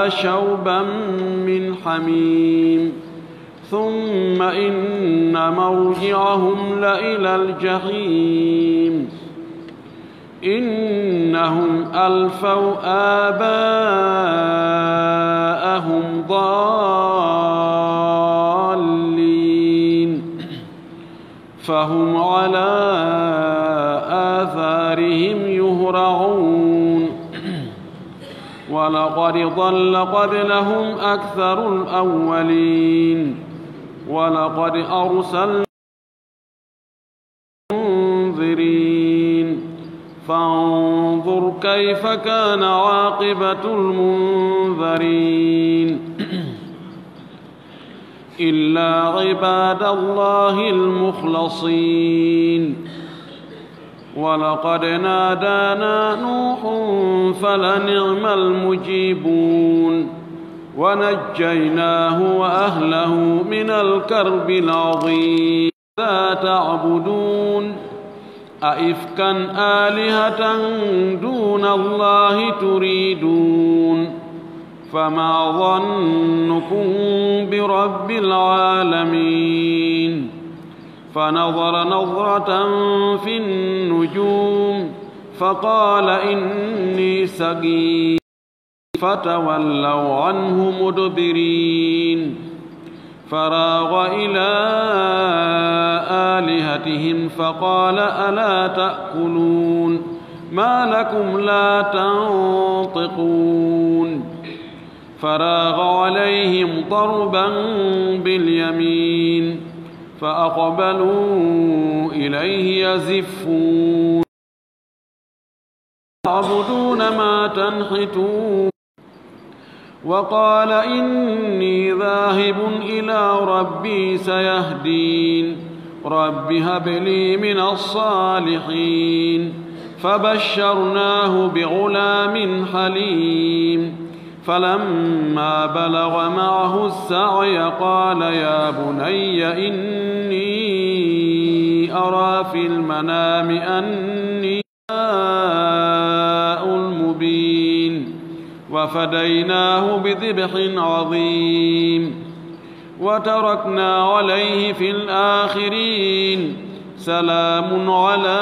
شوبا من حميم ثم إن مرجعهم لإلى الجحيم إنهم ألفوا آباءهم ضالين فهم على آثارهم يهرعون ولقد ضل قبلهم أكثر الأولين ولقد أرسلنا منذرين فانظر كيف كان عاقبة المنذرين إلا عباد الله المخلصين ولقد نادانا نوح فلنعم المجيبون ونجيناه وأهله من الكرب العظيم لا تعبدون أئفكا آلهة دون الله تريدون فما ظنكم برب العالمين فنظر نظرة في النجوم فقال إني سقيم فتولوا عنه مدبرين فراغ إلى آلهتهم فقال ألا تأكلون ما لكم لا تنطقون فراغ عليهم ضربا باليمين فأقبلوا إليه يزفون تعبدون ما تنحتون وقال إني ذاهب إلى ربي سيهدين رب هب لي من الصالحين فبشرناه بغلام حليم فلما بلغ معه السعي قال يا بني إني أرى في المنام أني المبين وفديناه بذبح عظيم وتركنا عليه في الآخرين سلام على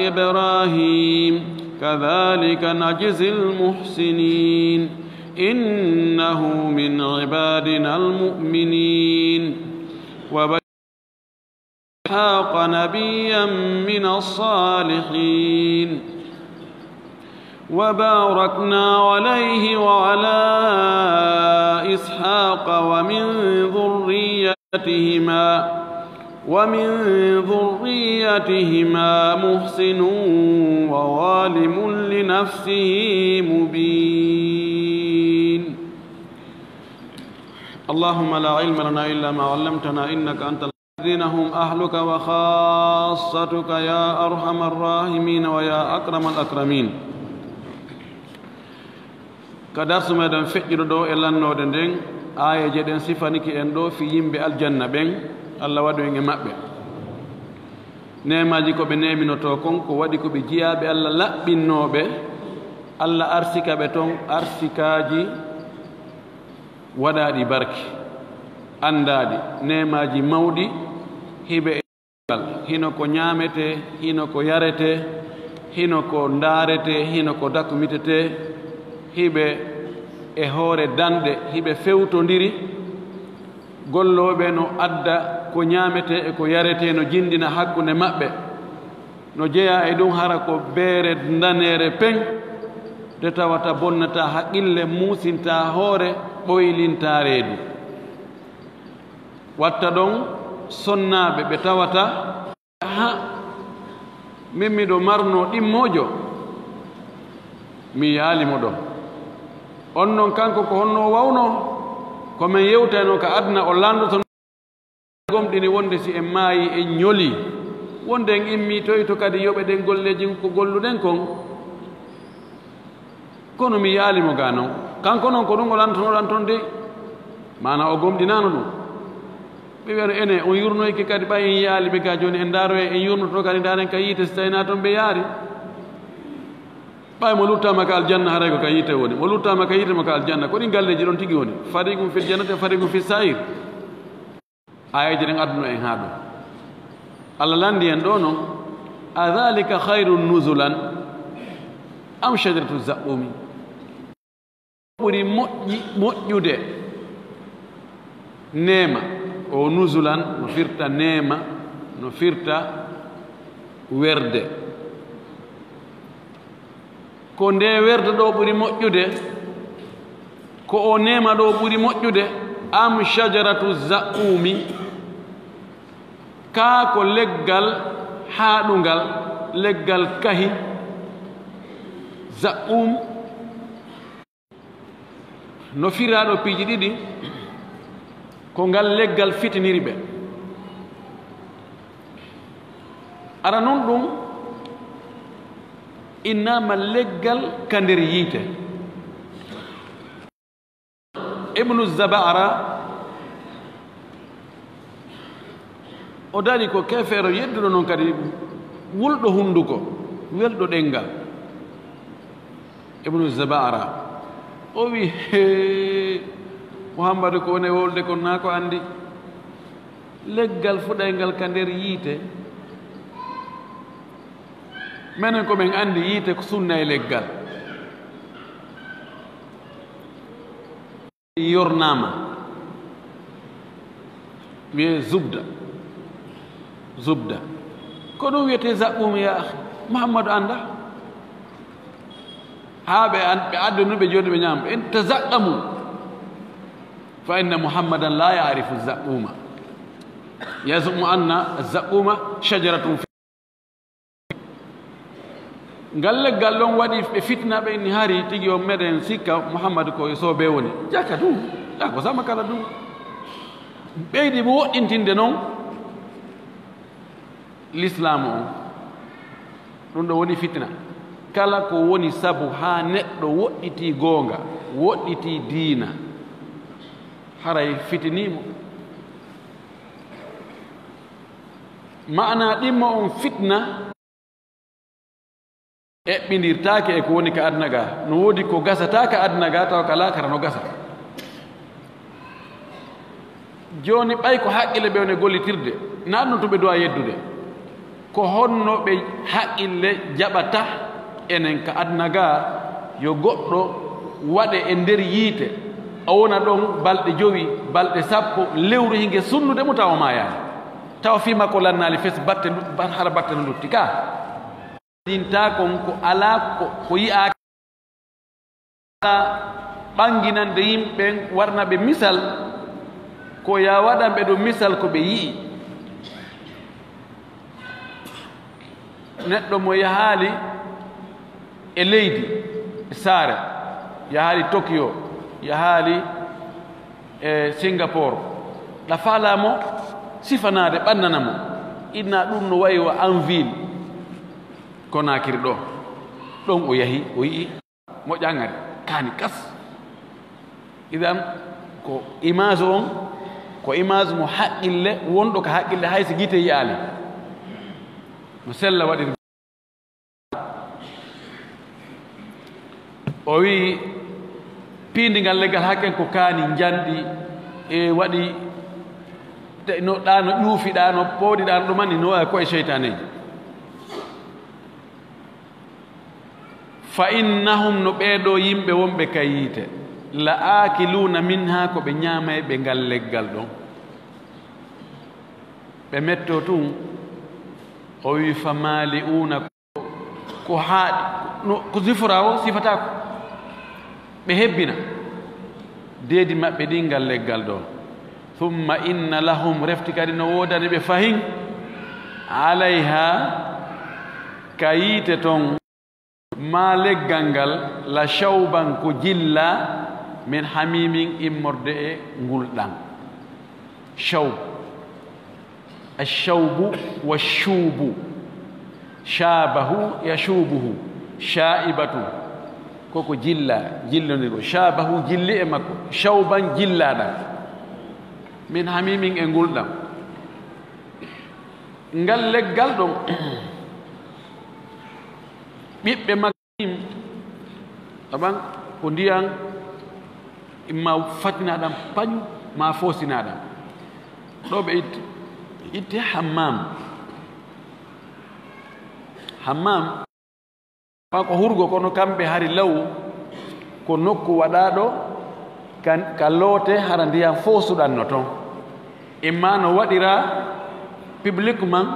إبراهيم كذلك نجزي المحسنين إنه من عبادنا المؤمنين وبشر إسحاق نبيا من الصالحين وباركنا عليه وعلى إسحاق ومن ذريتهما محسن وظالم لنفسه مبين اللهم لا علم لنا إلا ما علمتنا إنك أنت الذين هم أهلك وخاصتك يا أرحم الراحمين ويا أكرم الأكرمين كدرس مدن فجر دو إلان دين آية جدن سفانيك إندو في يمب الجنة بين الله ودو إنge مأبه نعم جيكو بنعم نتوكم كوادي كو بجياب الله لا بنوبه الله أرسك بتون أرسكاجي ودادي بركي أندادي نعم جي مودي هبه hino ko ñaamete hino ko yarete hino ko ndaarete hino ko dakkumitete hiɓe e hoore dande hiɓe fewtondiri gollooɓe no adda ko ñaamete e ko yarete no jindina hakkunde maɓɓe no jeya e ɗum hara ko beere daneere peŋ de tawata bonnata haqqille muusinta hoore ɓoylinta reedu watta ɗon sonnaaɓe ɓe tawata ha min miɗo marno ɗimmoojo mi yaalimo ɗon on noon kanko ko honno wawno komin yewtano ka adna o landoto gomɗini wonde si en maayi en ñoli wonde en immi toy to kadi yoɓe ɗen golleji ko golluɗen kon kono mi yaalimo ga noon kanko noon ko ɗum o lantonoɗan toon de mana o gomɗinano ɗum ɓe wiyano ene on yurnoyke kadi ɓay en yaali ɓe ga joni en daaroye en yurnoto kadi daren ka yiite so tawina toon ɓe yaari ɓay mo luttama ka aljanna haray ko ka yite woni mo luttama ka yite mo ka aljanna ko ɗi galleji ɗon tigi woni farigum fil jannati farigum fi sair ayaji ɗen adduno en haa ɗum allah landi en ɗo noon adhalika hayrun nuzulan am shajaratu zaɓɓumi ɓuri moƴƴude neema o nuzulan no firta neema no firta werde ko nde werde ɗo ɓuri moƴƴude ko o neema ɗo ɓuri moƴƴude am shajaratu zaɓɓumi kaa ko leggal haaɗungal leggal kahi zaɓɓum no firaaɗo piiji ɗiɗi ko ngal leggal fitiniri ɓe ara noon ɗum innama leggal ka nder yiite ibnu zabara o dari ko kefeero yedduɗo noon kadi wulɗo hunnduko welɗo ɗengal ibnu zabara o wi he muhammadu ko woni wolde kon naa ko anndi leggal fuɗaygal ka nder yiite minen komin anndi yiite ko sunna e leggal yornaama wiye zubda ko ɗum wiyete zaɓɓum ya ahi muhammadu annda haa ɓe addunuɓe jooni ɓe ñaama en tazaqqamu fa inna muhammadan la yarifu zaɓɓuma yazumu anna zaɓɓuma shajaratum ngal leggal ɗon waɗi ɓe fitnaɓe inni hari tigi o meɗen sikka muhammadu ko sobe woni jaka ɗum jako sama kala ɗum ɓeydi mo woɗɗintinde noon l'islamu on ɗum ɗo woni fitna kala ko woni sabu ha neɗɗo woɗɗiti goonga woɗɗiti diina haray fitinimo maana ɗimmo on fitna eɓɓindirtaake e ko woni ka aduna ga no woodi ko gasata ka aduna ga taw kala kara no gasa jooni ɓay ko haqqille ɓe wone gollitirde na ɗum to ɓe duwa yeddude ko honno ɓe haqqille jaɓata enen ka aduna ga yo goɗɗo waɗe e nder yiite o wona ɗon balɗe 5 balɗe 10 lewru hinge sunnude mo tawa ma yaani tawa fima ko lannaali fes batte hara batte no lutti ka dinta kon ko ala ko yi'a ɓanginande yimɓe warna ɓe misal ko ya waɗan ɓe ɗo misal ko ɓe yi'i neɗɗo mo yahaali e leydi e saare yahaali Tokyo yahaali e Singapore ɗa faalamo sifanade ɓannanamo inna ɗum no wayi o en ville Konakiri ɗo ɗon o yahi o yi'i moƴƴangari kaani kas idan ko image on ko image mo haqqille wonɗo ka haqqille hayso gite yiyaali no sella waɗiri o wi piindingal leggal hakken ko kaani janɗi e waɗi no ɗa no ƴuufiɗa no pooɗiɗa no ɗumani no wawi koye cheytaneji fa innahum no ɓeeɗo yimɓe wonɓe ka yiite la akiluna minha ko ɓe ñaamay ɓe ngal leggal ɗon ɓe metto tun o wi fa mali'una ko haaɗi ko sifora o sifatako ɓe hebbina deedi maɓɓe ɗi ngal leggal ɗo thumma inna lahum refti kadi no woodani ɓe fahin alayha ka yiite ton ma leggal ngal la shawban ko jilla min hamimin immorde e ngulɗan shawb ashawbu washuubu shabahu yashubuhu shaibatu koko jillondirgo shabahu jilli e makko shawban jillaɗam min hamimin e ngulɗam ngal leggal ɗon ɓiɓɓe makkim aban ko ndiyan imma fatinaɗam pañu ma fosinaɗam ɗo ɓe itte hammam ko hurgo kono kamɓe hari law ko nokku waɗaɗo ka loote hara ndiyan fosuɗanno toon imma no waɗira public man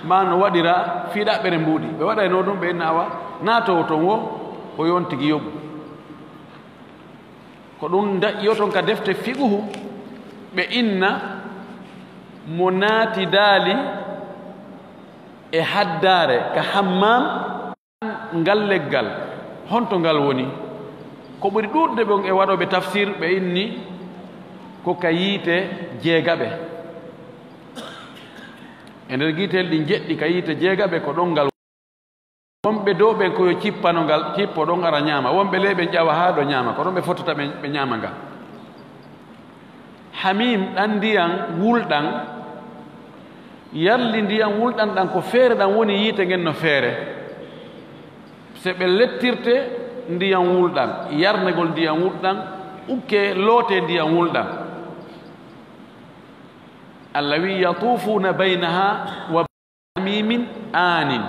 ma no waɗira fiiɗaɓɓere mbuuɗi ɓe waɗayno ɗum ɓe nawa naatowo toon wo o yon tigi yoɓu ko ɗum daƴƴo toon ka defte fiɓuhu ɓe inna mo naati daali e haddare ka hammam ngal leggal honto ngal woni ko ɓuri ɗuɗde ɓon e waɗoɓe tafsir ɓe inni ko ka yiite jeegaɓe e nder guitel ɗi jeɗɗi ka yiite jeegaɓe ko ɗon ngal wonɓe dow ɓen koyo cippano ngal cippo ɗon ara ñaama wonɓe ley ɓe ƴawa haa ɗo ñaama ko ɗon ɓe fotata ɓe ñaama ngal hamim ɗan ndiyan wulɗan yalli ndiyan wulɗan ɗan ko feere ɗan woni yiite ngen no feere se ɓe lettirte ndiyan wulɗan yarnegol ndiyan wulɗan ukke loote ndiyan wulɗan allah wi yatufuna baynaha wa hamimin anin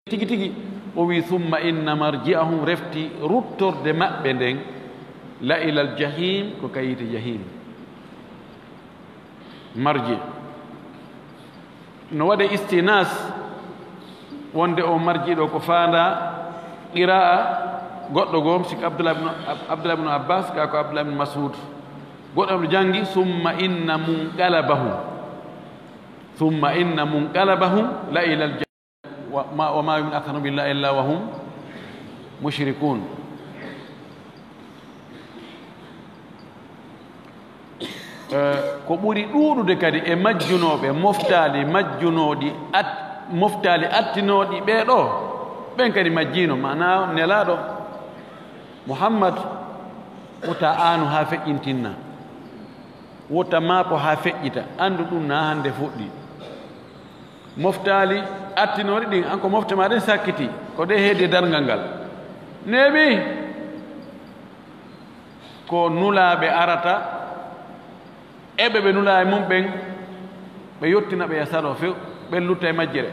tigi tigi o wi thumma inna marji'ahum refti ruttorde maɓɓe nden la ila al jahim ko kayite jahim marji no waɗe istinas wonde o marji ɗo ko faanda qira'a goɗɗo goom sik abdoulah ibnu abbas ka ko abdoulah ibnu masud goɗɗo ɗo jangi summa inna munqalabahum la ila al wa ma yu'minu aktharuhum billahi illa wa hum mushrikun ko ɓuri ɗuuɗude kadi e majjunoɓe moftali attinoɗi ɓeeɗo ɓen kadi majjino mana nelaɗo muhammad wota aanu ha feƴƴintinna wota maapo ha feƴƴita andu ɗum na hande fuɗɗi moftali attinoɗi ɗin an ko mofte maɗen sakkiti ko ɗe heedi dargal ngal neeɓi ko nulaɓe arata eɓe ɓe nula e mum ɓen ɓe yettina ɓe yasaɗo few ɓen lutta e majjere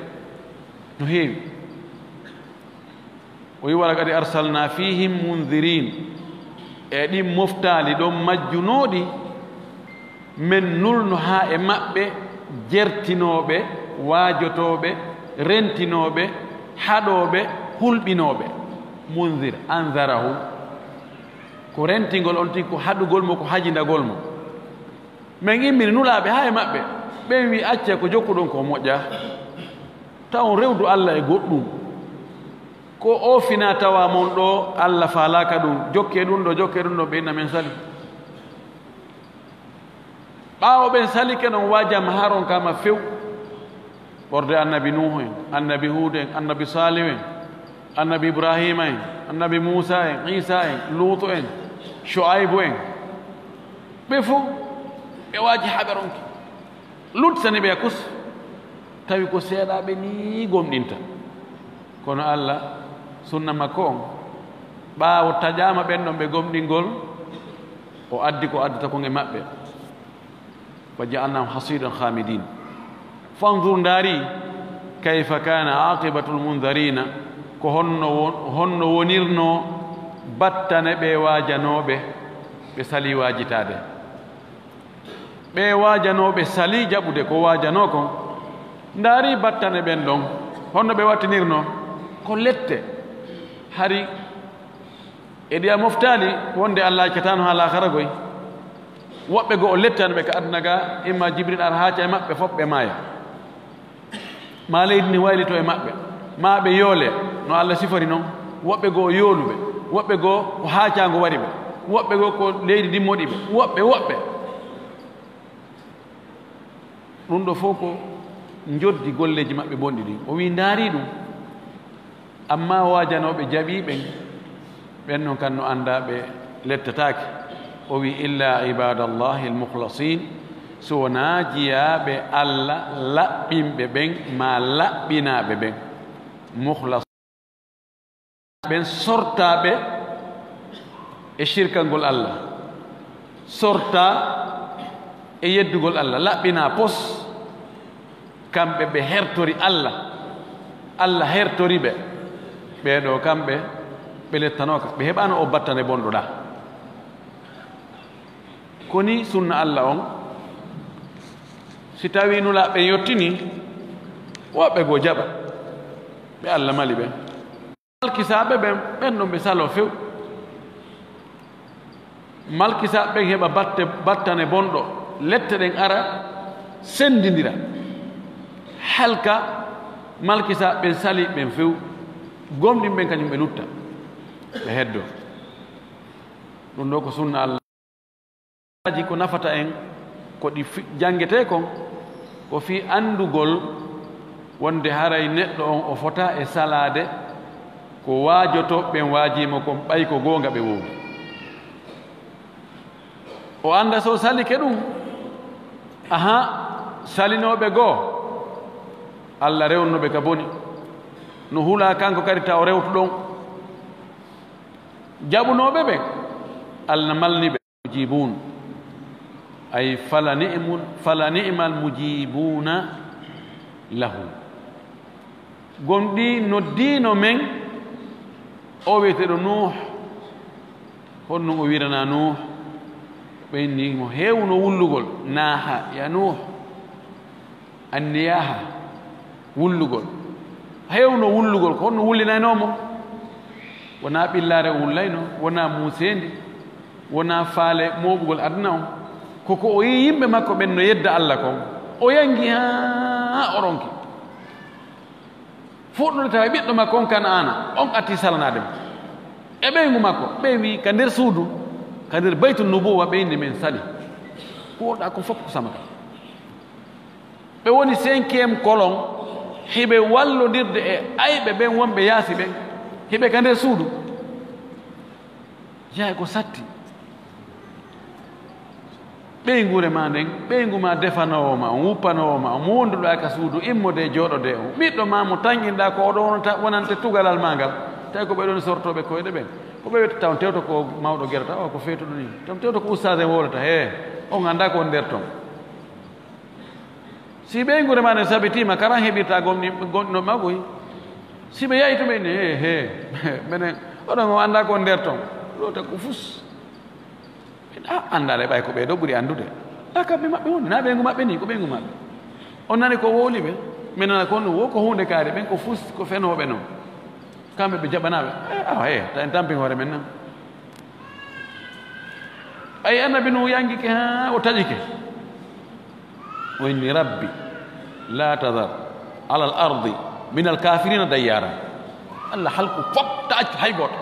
no heewi o wi wala kadi arsalna fihim mundirin e ɗin moftali ɗon majjunoɗi min nulno ha e maɓɓe jertinoɓe waajotoɓe rentinoɓe haɗoɓe hulɓinoɓe mundir andarahu ko rentigol on tin ko haɗugol mo ko hajindagol mo min immini nulaɓe ha e maɓɓe ɓen wi acce ko jokkuɗon ko moƴƴa taw rewdu allah e goɗɗum ko o fina tawa mon ɗo allah faalaka ɗum jokke ɗum ɗo ɓe inna men sali ɓaawo ɓen sali ke noon wajama haron kama few ɓorde annabi nuhu en annabi huud en annabi salih en annabi ibrahima en annabi moussa en isa en luutu en choaibu en ɓe fof ɓe waaji haɓeronke lutsani ɓe kus tawi ko seeɗaɓe ni gomɗinta kono allah sunna makko on ɓaawo taƴama ɓen ɗon ɓe gomɗingol o addi ko addata kon e maɓɓe wa ja'alnahum hasidan khamidin fanzur ndaari kayfa kana aqibatu lmundarina ko honno wonirno battane ɓe waajanoɓe ɓe sali waajitade ɓe waajanoɓe sali jaɓude ko waajano kon ndaari battane ɓen ɗon honno ɓe wattinirno ko lette hari e ɗiya moftali wonde allah accatano ha lakara goy woɓɓe go o lettani ɓe ka aduna ga imma jibril ar haaca e maɓɓe fof ɓe maaya ma leydi ni waylito e maɓɓe ma ɓe yoole no allah sifori noon woɓɓe go yooluɓe woɓɓe go ko haacango wari ɓe woɓɓe go ko leydi dimmoɗi ɓe woɓɓe ɗum ɗo fof ko joddi golleji maɓɓe bonɗi ɗin o wi ndaari ɗum amma waajanoɓe jaɓiɓen ɓen noon kan no annda ɓe lettatake o wi illa ibadallahi almukhlasin so wona jiyaɓe allah laɓɓinɓe ɓen ma laɓɓinaɓe ɓen mukhlas ɓen sortaɓe e shirkangol Allah sorta e yeddugol Allah laɓɓina pos kamɓe ɓe hertori Allah Allah hertori ɓe ɓeɗo kamɓe ɓe lettanoka ɓe heɓano o battane bonɗoɗa koni sunna Allah on si tawi nulaɓe yettini woɓɓe go jaɓa ɓe Allah mali ɓe malkisaɓe ɓen ɓen ɗon ɓe salo few malkisaɓe ɓen heɓa battane bonɗo lette ɗen ara sendidira halka malkisaɓe ɓen sali ɓen few gomɗin ɓen kañum ɓe lutta ɓe heddo ɗum ɗo ko sunna Allah ji ko nafata en ko ɗi jangete kon ko fi andugol wonde haray neɗɗo on o fota e salade ko waajoto ɓen waajimo kon ɓay ko goonga ɓe wowi o anda so salike ɗum aha salinoɓe goo Allah rewnoɓe ka boni no hula kanko kadi taw rewtu ɗon jaɓunoɓe ɓen Allah malniɓe mujibun ay fala ni'mal mujibuna lahu gonɗi noddino men o wiyeteɗo Nuh honno o wirana Nuh ɓeyni mo heewno wullugol naaha ya Nuh anniyaha wullugol heewno wullugol ko honno wullinaynomo wona ɓillare o wullayno wona muusendi wona faale moɓugol aduna on koko o yi yimɓe makko ɓen no yedda Allah kon o yangi ha o ronki fuɗɗude tawa ɓiɗɗo makko on kan ana on atti salanademo e ɓeygu makko ɓe wi ka nder suudu ka nder baytu nubuwa ɓeyndi men sali kuwoɗa ko fof ko samata ɓe woni 5e colon hiɓe wallodirde e ayɓe ɓen wonɓe yaasi ɓen hiɓe ka nder suudu yahay ko satti ɓeygure ma nden ɓeygu ma defanowo ma on wuppanowo ma mo wonduɗa ka suudu immode jooɗode on ɓiɗɗo ma mo tanginɗa ko oɗo wonante tugalal ma ngal tawi ko ɓeɗon sortoɓe koyɗe ɓen ko ɓe wiyata taw tewto ko mawɗo guerata o ko fewtuɗo ni taw tewto ko ustade wolata he on anda ko on nder ton si ɓeygure ma nden sabitima karan heɓirta gonɗinoɓe ma koy si ɓe yayi to ɓe ni he minen oɗon o anda ko nder ton ɗo ta ko fus andale ɓay ko ɓeeɗo ɓuri anndude kamɓe maɓɓe woni na ɓeygu maɓɓe ni ko ɓeygu maɓɓe on nani ko wowli ɓe min nana ko wo ko hunde kaari ɓen ko fus ko fenoɓe noon kamɓe ɓe jaɓanaɓe awa ta en tampin hoore men nan ay annabi nu yangike ha o taƴike o inni rabbi la tadar ala al ardi min al kafirina dayyara Allah halku fop ta accu hay goto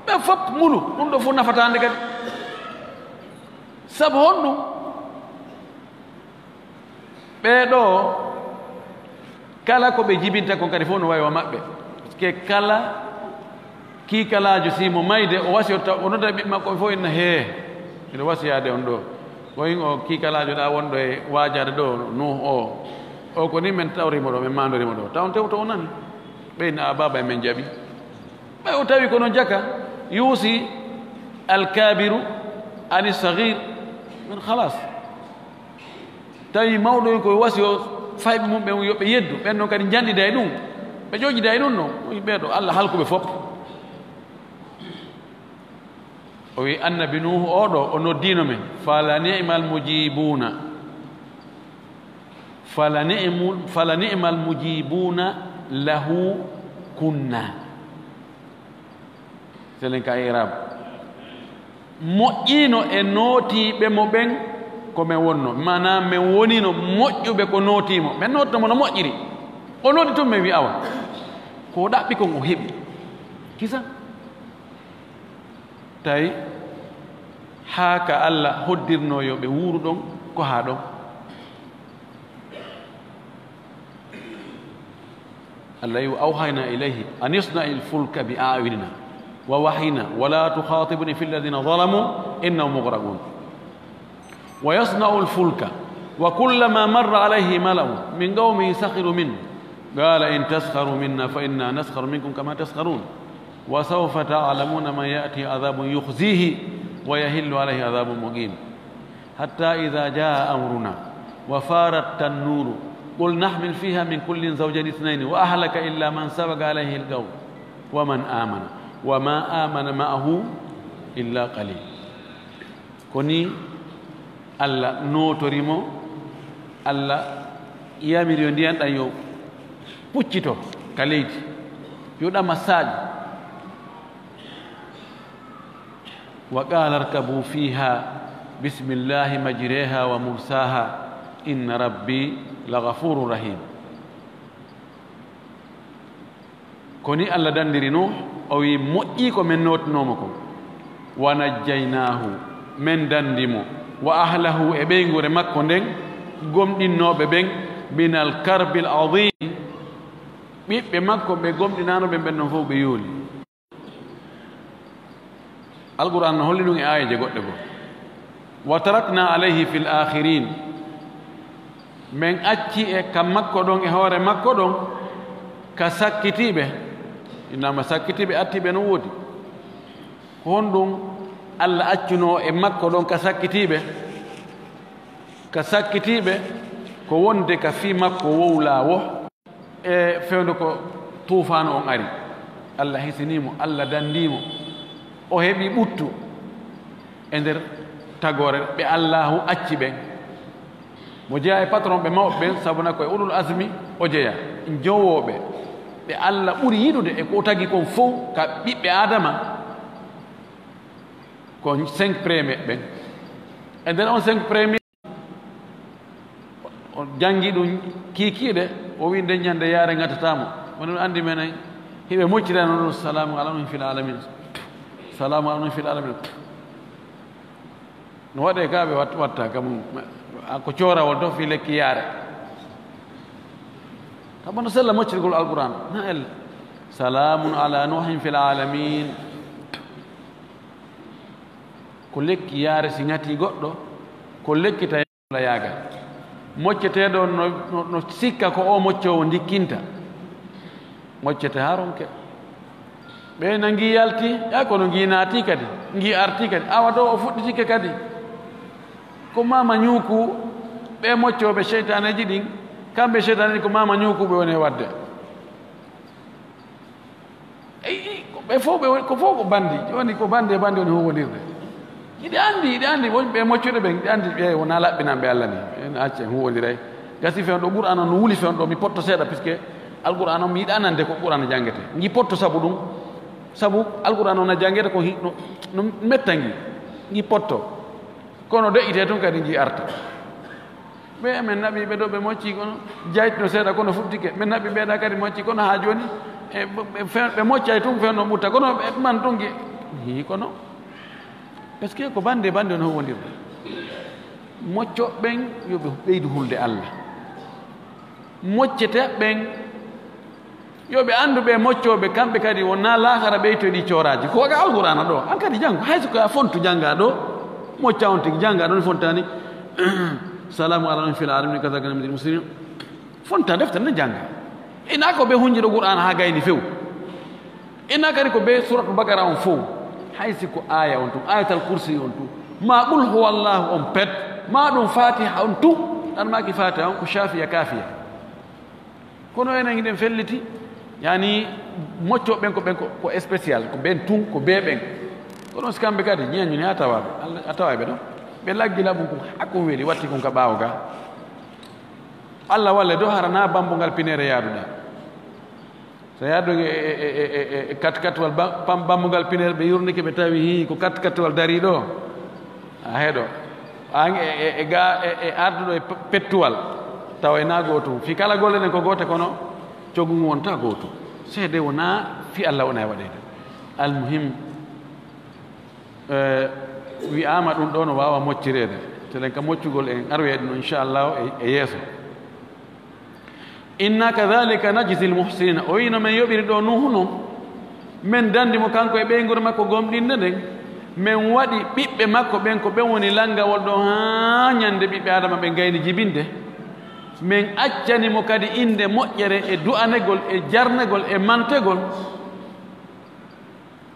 ɓe fop mulu ɗum ɗo fof nafatande kadi sabu honɗum ɓeeɗo kala ko ɓe jibinta kon kadi fof no wawi wa maɓɓe par ce que kala kiikalajo simo mayde o wasi o nodda ɓiɓɓe makko fof inna he miɗo wasiyade on ɗo koyin o kiikalajo ɗa wonɗo e wajade ɗo Nuh o ko ni men tawrimo ɗo men mandorimo ɗo taw on tewto o nani ɓeyna a baba e men jaaɓi ɓay o tawi kono jaka yuusi alkabiru ani sahir min halas tawi mawɗo koye wasi o fayɓe mum ɓen yoɓe yeddu ɓen noon kadi janɗida e ɗum ɓe ƴoƴida e ɗum noon ɓeeɗo Allah halkuɓe fof o wi annabi Nuhu oɗo o noddino men fala ni'mal mujibuna fala ni'mal mujibuna lahu kunna selen ka irab moƴƴino e nootiiɓe mo ɓen ko men wonno mana men wonino moƴƴuɓe ko nootimo ɓen nootinomo no moƴƴiri o nooti tun men wi awa ko ɗaɓɓi kon o heɓi kisa tawi haa ka Allah hoddirnoyo ɓe wuuru ɗon ko haa ɗon Allah wi awhayna ilayhi an yasna il fulka bi awinina wa wahina wala tukhatibni fi alladhina zalamu innahum mughraqun wa yasna'u al-fulka wa kullama marra alayhi mala'un min qawmihi sakhiru minhu qala in taskharu minna fa inna naskharu minkum kama taskharun وسوف تعلمون من يأتي عذاب يخزيه ويهل عليه عذاب مقيم حتى إذا جاء أمرنا وفارت النور قل نحمل فيها من كل زوجين اثنين وأهلك إلا من سبق عليه القول ومن آمن وما آمن معه إلا قليل كوني الله نوتوريمو الله ياميريو ديان أيو puccito ka leydi yuɗama saaƴi wa qala arkabu fiha bismillahi majreha wa mursaha inna rabbi la gafuru rahim koni allah dandiri nuh o wi moƴƴi ko men notinoma ko wa najjaynahu men dandimo wa ahlahu e ɓeygure makko nden gomɗinnoɓe ɓen min alkarbil adim ɓiɓɓe makko ɓe gomɗinanoɓe ɓen ɗon fof ɓe yooli alquran no holli ɗum e ayaje goɗɗe goo wa tarakna alayhi fi l akhirin min acci e kam makko ɗon e hoore makko ɗon ka sakkitiɓe innama sakkitiɓe attiɓe no woodi ko honɗum allah accuno e makko ɗon ka sakkitiɓe ko wonde ka fi makko wowlawo e fewde ko tuufano on ari allah hisinimo allah dandimo o heɓi ɓuttu e nder tagore ɓe allahu acci ɓen mo jeeya e patron ɓe mawɓe ɓen sabuna koye ulul asmi o jeeya jowoɓe ɓe allah ɓuri yiɗude e ko tagi kon fof ka ɓiɓɓe adama ko 5 premier ɓen e nder on 5 premier o jangi ɗum kiikiiɗe o wi nde ñande yaare gattatamo wono andi men hiɓe moccirano ɗum salamu alaykum fil alamin salamu alaykum fil alamin no waɗe kaɓe watta kam ko corawol to fi lekki yaare tabono sella moccirgol alquran na el salamun ala nuhin fil alamin ko lekki yaare si ngati goɗɗo ko lekkita la yaagal mocceteɗo no sikka ko o moccowo dikkinta moccete ha ronke ɓe no gi yalti ya kono gi naati kadi gi arti kadi awa ɗo o fuɗɗitike kadi ko mama ñuuku ɓe moccoɓe cheytaneji ɗin kamɓe cheytaneji ko mama ñuukuɓe woni wadde ɓe fof ko fof ko bandi joni ko bandi e bandi woni huwodirde iɗi andi won ɓe moccuɗe ɓen ɗi andi ɓe wona laɓɓinanɓe allah ni en acce huwodiray gasi fewn ɗo ɓur'ana no wuli fewn ɗo mi potto seeɗa puisque alqouran o mi yiɗa nande ko ɓur'ana jangete gi potto sabu ɗum sabu alqouran o no jangete ko no metta gi potto kono deƴƴite tun kadi gi arta ɓe men naɓi ɓe ɗo ɓe mocci kono jaytino seeɗa kono fuɗtike min naɓi ɓeeɗa kadi mocci kono ha joni ɓe moccay tun fewn no ɓutta kono ɓe man tun gi kono par ce que ko bande bande no wondirde moccoɓe ɓen yoɓe ɓeydu hulde allah moccete ɓen yoɓe anduɓe moccoɓe kamɓe kadi wonna lahara ɓeytoɗi coraji ko waga alqurana ɗo an kadi janggo hayso ko a fontu jangga ɗo mocca on tigi jangga ɗo ni fontani salamu alaykum fil alamin kasaganamdil muslimin fonta deftere ne jangga ina ko ɓe hunjiɗo qur'ana ha gayni few ina kadi ko ɓe suratul bakara on fof haysi ko aya on tum ayatal kursi on tum ma qul huwa allahu on pet ma ɗum fatiha on tum ɗan maki fatiha on ko shafiya kafiya kono enen hiɗen felliti yani moccoɓe ɓen ko spécial ko ɓen tum ko be ɓen kono si kamɓe kadi ñeñuni a tawaɓe ɗo ɓe laggila ɓum ko hakko weeli watti kon ka ɓaawo ga allah walle do harana bambungal pinere yaaduɗa so yaadu e katkatwal bambungal pinere ɓe yurnike ɓe tawi hi ko katkatwal dari ɗo a heeɗo an e arduɗo e pettuwal tawa e na gootum fi kala golle nen ko goote kono cogungu wonta gootum seede wona fi allah wona e waɗede almuhim wi'ama ɗum ɗo no wawa moccirede telen ka moccugol en arweɗe no inchallahu e yeeso inna kadhalika najzi lmuhsinina o wino men yoɓiri ɗo nuhuno min dandimo kanko e ɓeygol makko gomɗinde nden min waɗi ɓiɓɓe makko ɓen ko ɓen woni langawol ɗo ha ñande ɓiɓɓe adama ɓe gayni jibinde min accanimo kadi inde moƴƴere e du'anegol e jarnegol e mantegol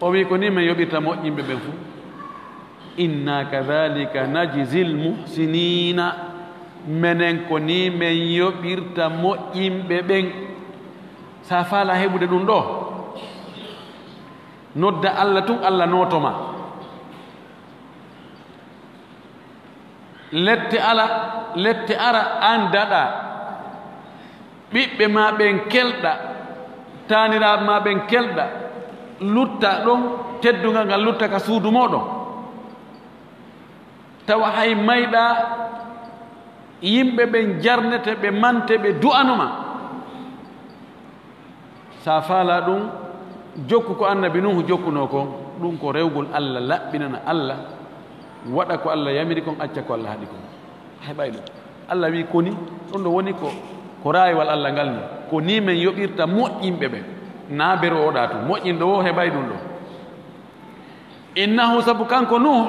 o wi ko ni men yoɓirta moƴƴimɓe ɓen fuu inna kadhalika najzil muhsinina menen ko ni men yoɓirta moƴƴimɓe ɓen sa faala heɓude ɗum ɗo nodda Allah tun Allah notoma lette ara an daɗa ɓiɓɓe ma ɓen kelɗa taniraɓe ma ɓen kelɗa lutta ɗon teddungal ngal lutta ka suudu moɗon tawa hay mayɗa yimɓe ɓen jarnete ɓe mante ɓe du'anuma sa faala ɗum jokku ko annabi nuhu jokkuno kon ɗum ko rewgol Allah laɓɓinana Allah waɗa ko Allah yamiri kon acca ko Allah haɗi kon heɓay ɗum Allah wi koni ɗum ɗo woni ko rayiwal Allah ngal ni ko ni men yoɓirta moƴƴimɓe ɓen na bere oɗa tu moƴƴinɗo o heɓay ɗum ɗo innahu sabu kanko nuh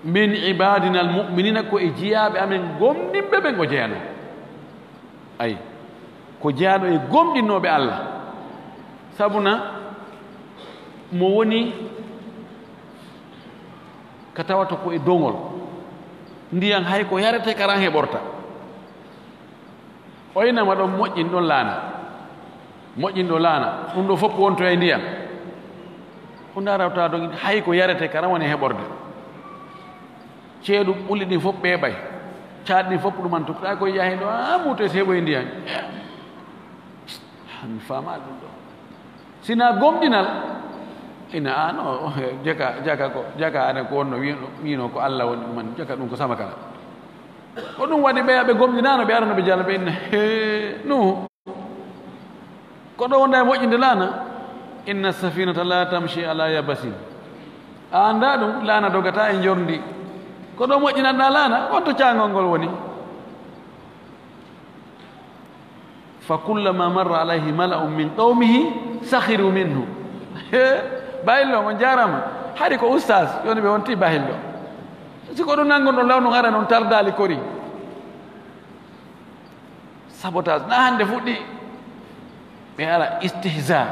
min ibadina almuminina ko e jiyaɓe amen gomɗinɓe ɓen o jeyano ayi ko jeyaɗo e gomɗinnoɓe Allah sabuna mo woni ka tawata ko e dongol ndiyan hay ko yarete karan heɓorta o inama ɗon moƴƴinɗon laana ɗum ɗo fof wonto e ndiyam ko darawta ɗon hay ko yarete karan woni heɓorde ceeɗu ɓulli ɗin fof ɓeeɓay caaɗi ɗin fof ɗuman tukta koye yahe ɗo a muto so heɓoye ndiyam mi faama ɗum ɗo sina gomɗinal ina ano jaka ana ko wonno wino ko Allah woni ɗuman jaka ɗum ko sama kala ko ɗum waɗi ɓeyaɓe gomɗinano ɓe arano ɓe jala ɓe inna nu ko ɗo wonda e moƴƴinde laana inna safinata la tamshi ala yabasin a anda ɗum laana dogata e jorndi ko ɗo moƴƴinanɗa laana wonto caangol ngol woni fa kullama marra alayhi mala'un min qawmihi sakhiru minhu bahillo on jarama hari ko oustage yoni ɓe wonti bahillo siko ɗum nangonɗo lawnu hara noon tardali kori sabotage na hande fuɗɗi ɓe ara istihza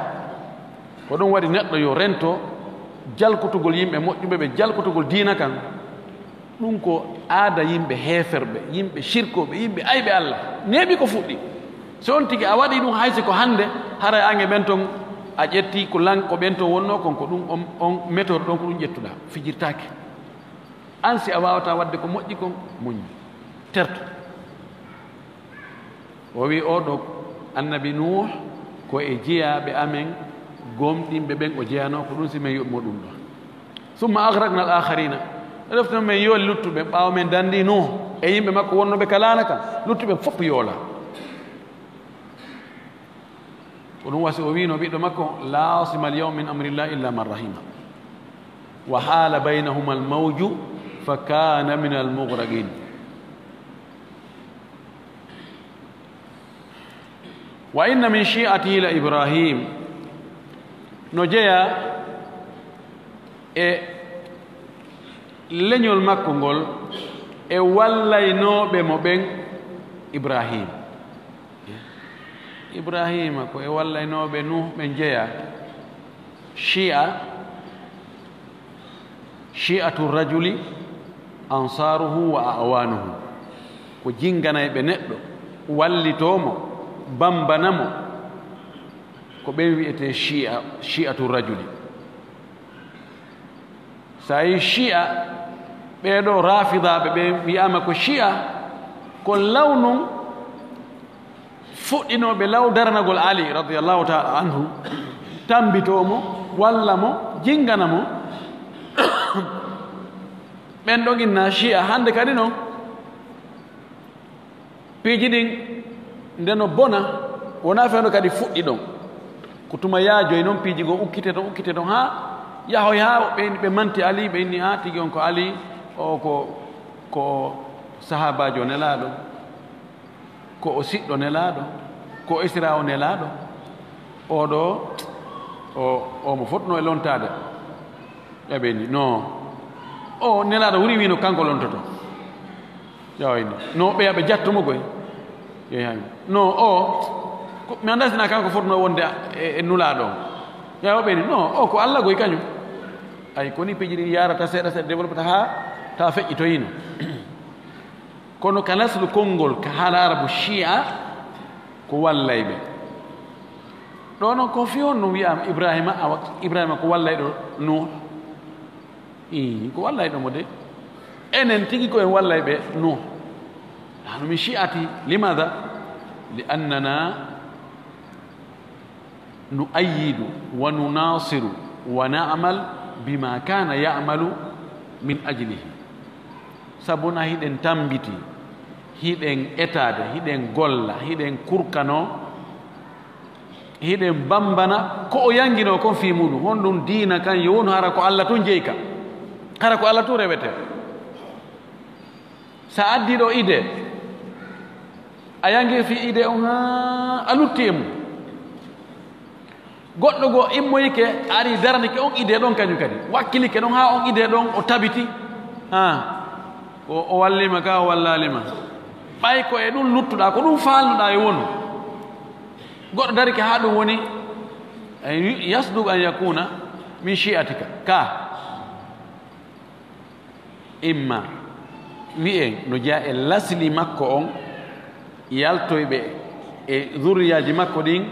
ko ɗum waɗi neɗɗo yo rento jalkutugol yimɓe moƴƴuɓe ɓe jalkutugol diina kan ɗum ko aada yimɓe heeferɓe yimɓe shirkoɓe yimɓe ayɓe Allah neeɓi ko fuɗɗi so on tigi a waɗi ɗum haysi ko hande haray ange ɓen ton a ƴetti ko ko ɓen ton wonno kon ko ɗum on méthode ɗon ko ɗum ƴettuɗa fijirtake an si a wawata wadde ko moƴƴi kon muñ terto o wi oɗo annabi nuh ko e jeeyaɓe amen gomɗinɓe ɓen o jeyano ko ɗum si min yoɓimo ɗum ɗo summa agraqna al akharina refno min yooli luttuɓe ɓaawa men dandi nuh e yimɓe makko wonnoɓe kalana kam luttuɓe fof yoola ko ɗum wasi o wino ɓiɗɗo makko la asima alyawma min amrillah illa man rahima wa hala baynahuma almawju fa kana min almugraqin wa inna min shi'atihi la ibrahim no jeeya e leñol makko ngol e wallaynoɓe mo ɓen ibrahim ibrahima ko e wallaynoɓe nuh ɓe jeeya shi'atu rajuli ansaruhu wa awanuhu ko jinganayɓe neɗɗo wallitomo bambanamo ko ɓen wiyete shi'atu rajuli sa yi shi'a ɓeɗo rafidaɓe ɓe wiyama ko shi'a ko lawnu fuɗɗinoɓe law daranagol ali radiallahu taala anhu tambitomo walla mo jingana mo ɓen ɗo inna shi'a hande kadi noon piiji ɗin ndeno bona wona fewno kadi fuɗɗi ɗon ko tuma yaajoy noon piiji go ukkite ɗon ha yahoy ha ɓe manti ali ɓe inni ha tigi on ko ali o ko sahabajo nelaɗo ko o siɗɗo nelaɗo ko isra o nelaɗo oɗo o mo fotno e lontade ɓe inni non o nelaɗo wuri wino kanko lontoto yawayni no ɓeyaɓe jattumo koye yeyami non o mi anda sina kanko fotno wonde e nulaɗo ya ɓeni non o ko Allah goy kañum ay koni pejiri yarata seeɗa seeɗa développeta ha ta feƴƴitoyino kono ka naslu konngol ka haala arabu chia ko wallayɓe ɗo noon ko fi on no wiyama ibrahima ko wallay ɗo nuh ko wallay ɗo mo de enen tigi ko en wallay ɓe nuh nahnu min shi'ati limada li annana nu'ayyidu wa nunasiru wa na'mal bima kana ya'malu min ajlihi sabuna hiɗen tambiti hiɗen etade hiɗen golla hiɗen kurkano hiɗen bambana ko o yangino kon fi muɗum honɗum diina kan yo wonu hara ko Allah tun jeyka hara ko Allah tun rewete sa addi ɗo ide a yangi fi ide on ha a lutti e mum goɗɗo goo immoyke ari daranike on ide ɗon kañum kadi wakkilike ɗon ha on ide ɗon o tabiti o wallima ka o wallalima ɓay ko e ɗum luttuɗa ko ɗum falnuɗa e wonu goɗɗo darike ha ɗum woni yasdug an yakuna min shi'atika ka imma wi'en no jeeya e lasli makko on yaltoyɓe e zurriyaji makko ɗin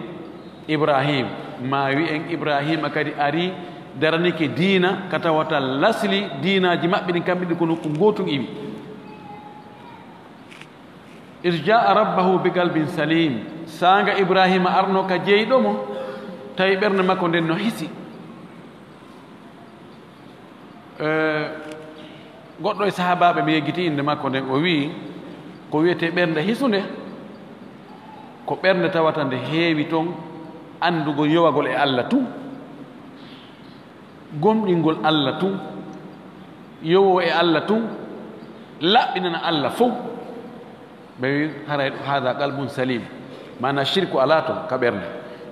ibrahim ma wi'en ibrahima kadi ari daranike diina ka tawata lasli diinaji maɓɓe ɗin kamɓe ɗi kono ko gotum iwi is jaa rabbahu bi qalbin salim sanga ibrahima arno ka jeyɗomo tawi ɓernde makko nden no hisi goɗɗo e sahabaɓe mi yeggiti inde makko nden o wi ko wiyete ɓernde hisunde ko ɓernde tawata nde heewi toon andugo yowagol e Allah tun gomɗingol Allah tun yowo e Allah tun laɓɓinana Allah fof ɓe wi haray ɗo hada qalbun salim mana shirku ala ton ka ɓernde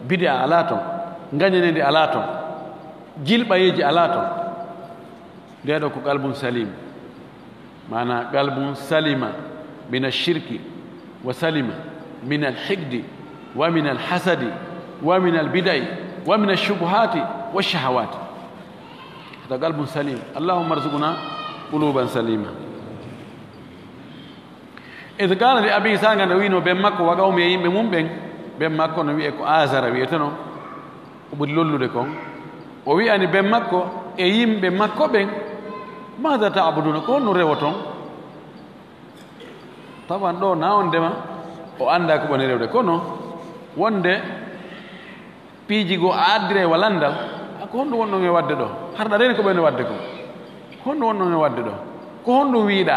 bid'a ala ton gañanede ala ton jilɓayeji ala ton ndeɗo ko qalbun salim mana qalbun salima min ashirki wa salima min alhikdi wa min alhasadi wa min albidai wa min alshubuhati walshahawati hada qalbun salim allahumma arzuqna quluban salima id kana li abi sanga no wino ɓen makko waga umi e yimɓe mum ɓen makko no wiye ko asara wiyeteno o ɓuri lollude kon o wiyani ɓen makko e yimɓe makko ɓen mada taabuduna ko honno rewo ton tawan ɗo na on ndema o anda ko ɓone rewde kono wonde piiji goo a addire walandal ko honɗum wonɗon e wadde ɗo harɗa reni ko ɓene wadde ko honɗum wonɗon e wadde ɗo ko honɗum wiiɗa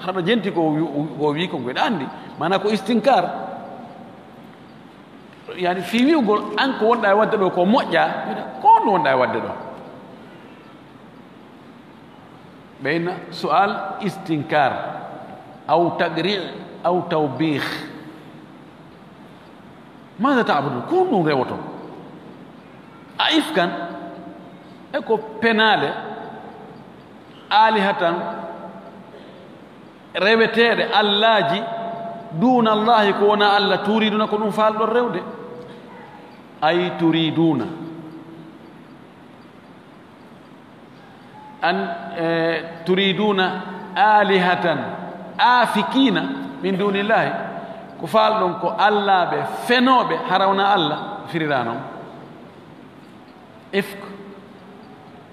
harɗa jenti ko wi ko mbeɗa andi mana ko istinkar yani fi wiwgol an ko wonɗa e wadde ɗo ko moƴƴa ko honɗum wonɗa e wadde ɗo ɓeyna sual istinkar aw tagri aw tawbih mada tabudu ko honɗum rewoto a ifkan e ko penale alihatan reweteɗe allaji duna allahi ko wona allah turiduna ko ɗum falɗon rewde ay turiduna an turiduna alihatan afikina min dunillahi ko falɗon ko allaɓe fenoɓe harawna allah firira noon ifk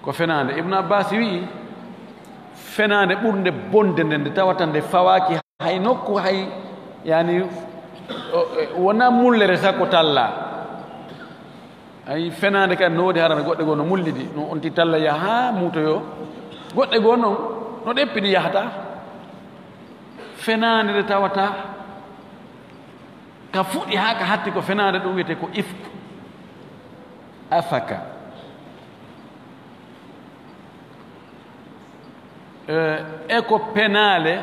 ko fenade ibnu abbas wi fenade ɓurde bonde nde nde tawata nde fawaki hay nokku hay yani wona mullere sakko talla ay fenade kadi no wodi harana goɗɗe goo no mullidi no onti talla yaha muutoyo goɗɗe goo noon no ɗeppiɗi yahata fenade nde tawata ka fuɗɗi ha ka hatti ko fenade ɗum wiyete ko ifku afaka e ko penale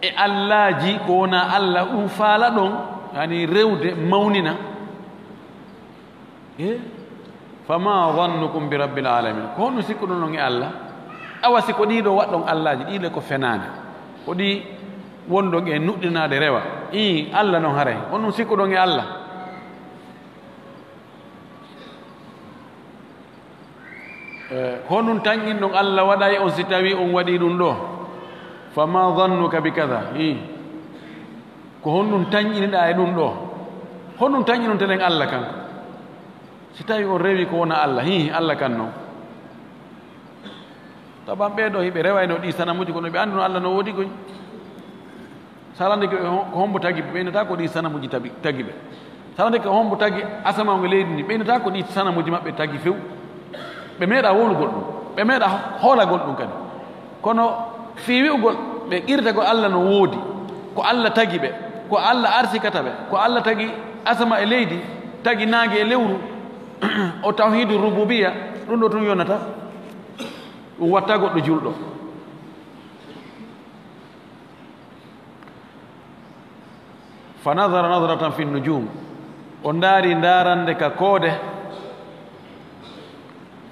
e allaji ko wona allah ɗum faala ɗon yani rewde mawnina fama dhannukum bi rabbil alamin ko honno sikku ɗon ɗon e allah awa siko ɗiɗo waɗɗon allaji ɗiɗe ko fenade ko ɗi wonɗon e nuɗɗinade rewa allah noon haray on ɗum sikku ɗon e allah honum tan in ɗon Allah waɗay on si tawi on waɗi ɗum ɗo fama dhannuka bi kada ko honum tañiniɗa e ɗum ɗo honum tañinon telen Allah kanko si tawi on rewi ko wona Allah Allah kan noon taban ɓeeɗo hiɓe rewayno ɗi sanamuji kono ɓe anduno Allah no woodi koy salande ko hombo tagi ɓe ɓeynata ko ɗi sanamuji tagi ɓe salande ko hombo tagi asama ngo leydi ndi ɓeynata ko ɗi sanamuji maɓɓe tagi few ɓe meeɗa wolugol ɗum ɓe meeɗa hoolagol ɗum kadi kono fi wi'ugol ɓe qirta ko Allah no woodi ko Allah tagi ɓe ko Allah arsikata ɓe ko Allah tagi asama e leydi tagi naange e lewru o tawhidu rububiya ɗum ɗo tun yonata ɗum watta goɗɗo julɗo fa nadara nadratan fi nujum o ndaari ndarande ka koode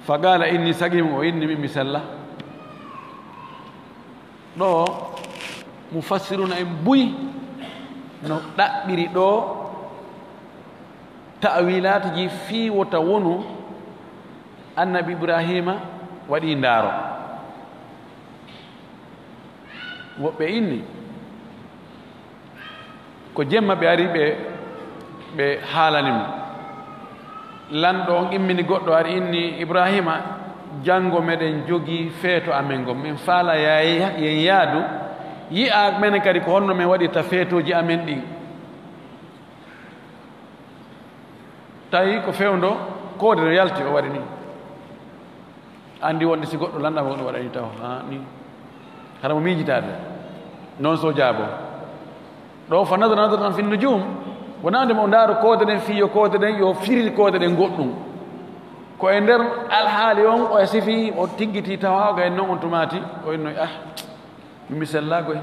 fa qala inni sagim o inni mi sella ɗo mufassiruna en buyi no ɗaɓɓiri ɗo ta'wilatuji fii wota wonu annabi ibrahima waɗi ndaaro woɓɓe inni ko jemma ɓe ari ɓe haalanimo lanɗo on immini goɗɗo ari inni ibrahima janngo meɗen jogii feeto amen ngo min faala yen yaadu yi'a menen kadi ko honno min waɗirta feetoji amen ɗin tawi ko fewndo koode no yalti o waɗi ni andi wonde si goɗɗo lanɗama goɗɗo waɗani taw ni hara mo miijitade noon so jaabo ɗo fa nadara nadratan fi nujum wonande mo ndaaro koode ɗen fiyo koode ɗen yo firiri koode ɗen goɗɗum ko e nder alhaali on o sifi o tiggiti tawaga en noon on tumati o innoy mi sellagoy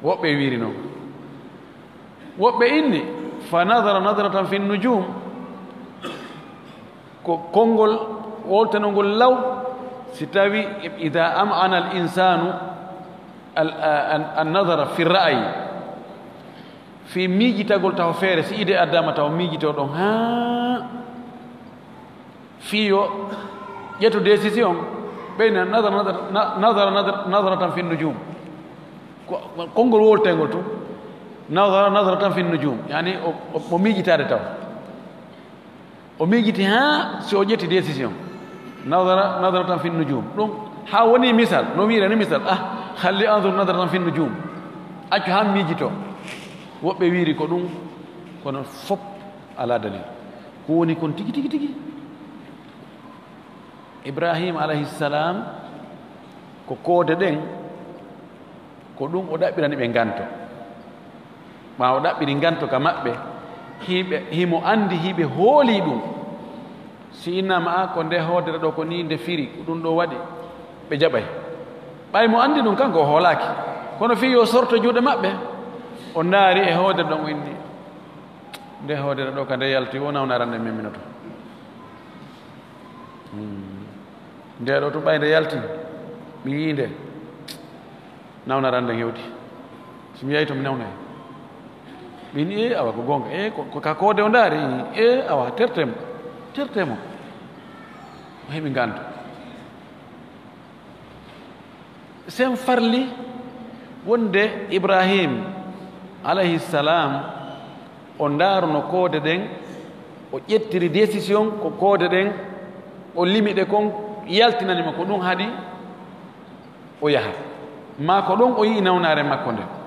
woɓɓe wiiri noon woɓɓe inni fa nadara nadratan fi nujum ko konngol woltanongol law si tawi ida am'ana al insanu an nadara fi ra'yi fi miijitagol taw feere si ide addama taw miijito ɗon fiyo ƴetto décision ɓeyna nadratan fi nujum konngol woltengol tum nadratan fi nujum yani o miijitade taw o miijiti si o ƴetti décision nadratan fi nujum ɗum ha woni misal no wiirani misal halli andur nadratan fi nujum accu ha miijito woɓɓe wiiri ko ɗum kono fof ala dalil ko woni kon tigi tigi tigi ibrahima alayhissalam ko koode ɗen ko ɗum o ɗaɓɓirani ɓe nganto ma o ɗaɓɓiri nganto ka maɓɓe himo andi hiɓe hooli ɗum si innama ko nde hoodere ɗo ko ni nde firi ɗum ɗo waɗi ɓe jaɓay ɓay mo andi ɗum kanko o hoolaki kono fi yo sorto juuɗe maɓɓe o ndaari e hoodere ɗon o inni nde hoodere ɗo ka nde yalti o nawnarande memminoto nde ɗo tum ɓay nde yalti mi yii nde nawnarande hewti somi yahi to mi nawnay min awa ko gonga ko ka koode o ndaari awa tertemo o heɓi nganto sen farli wonde ibrahim alayhissalam o ndaaruno koode ɗen o ƴettiri décision ko koode ɗen o limiɗe kon yaltinanima ko ɗum haɗi o yaha ma ko ɗon o yii nawnaare makko nden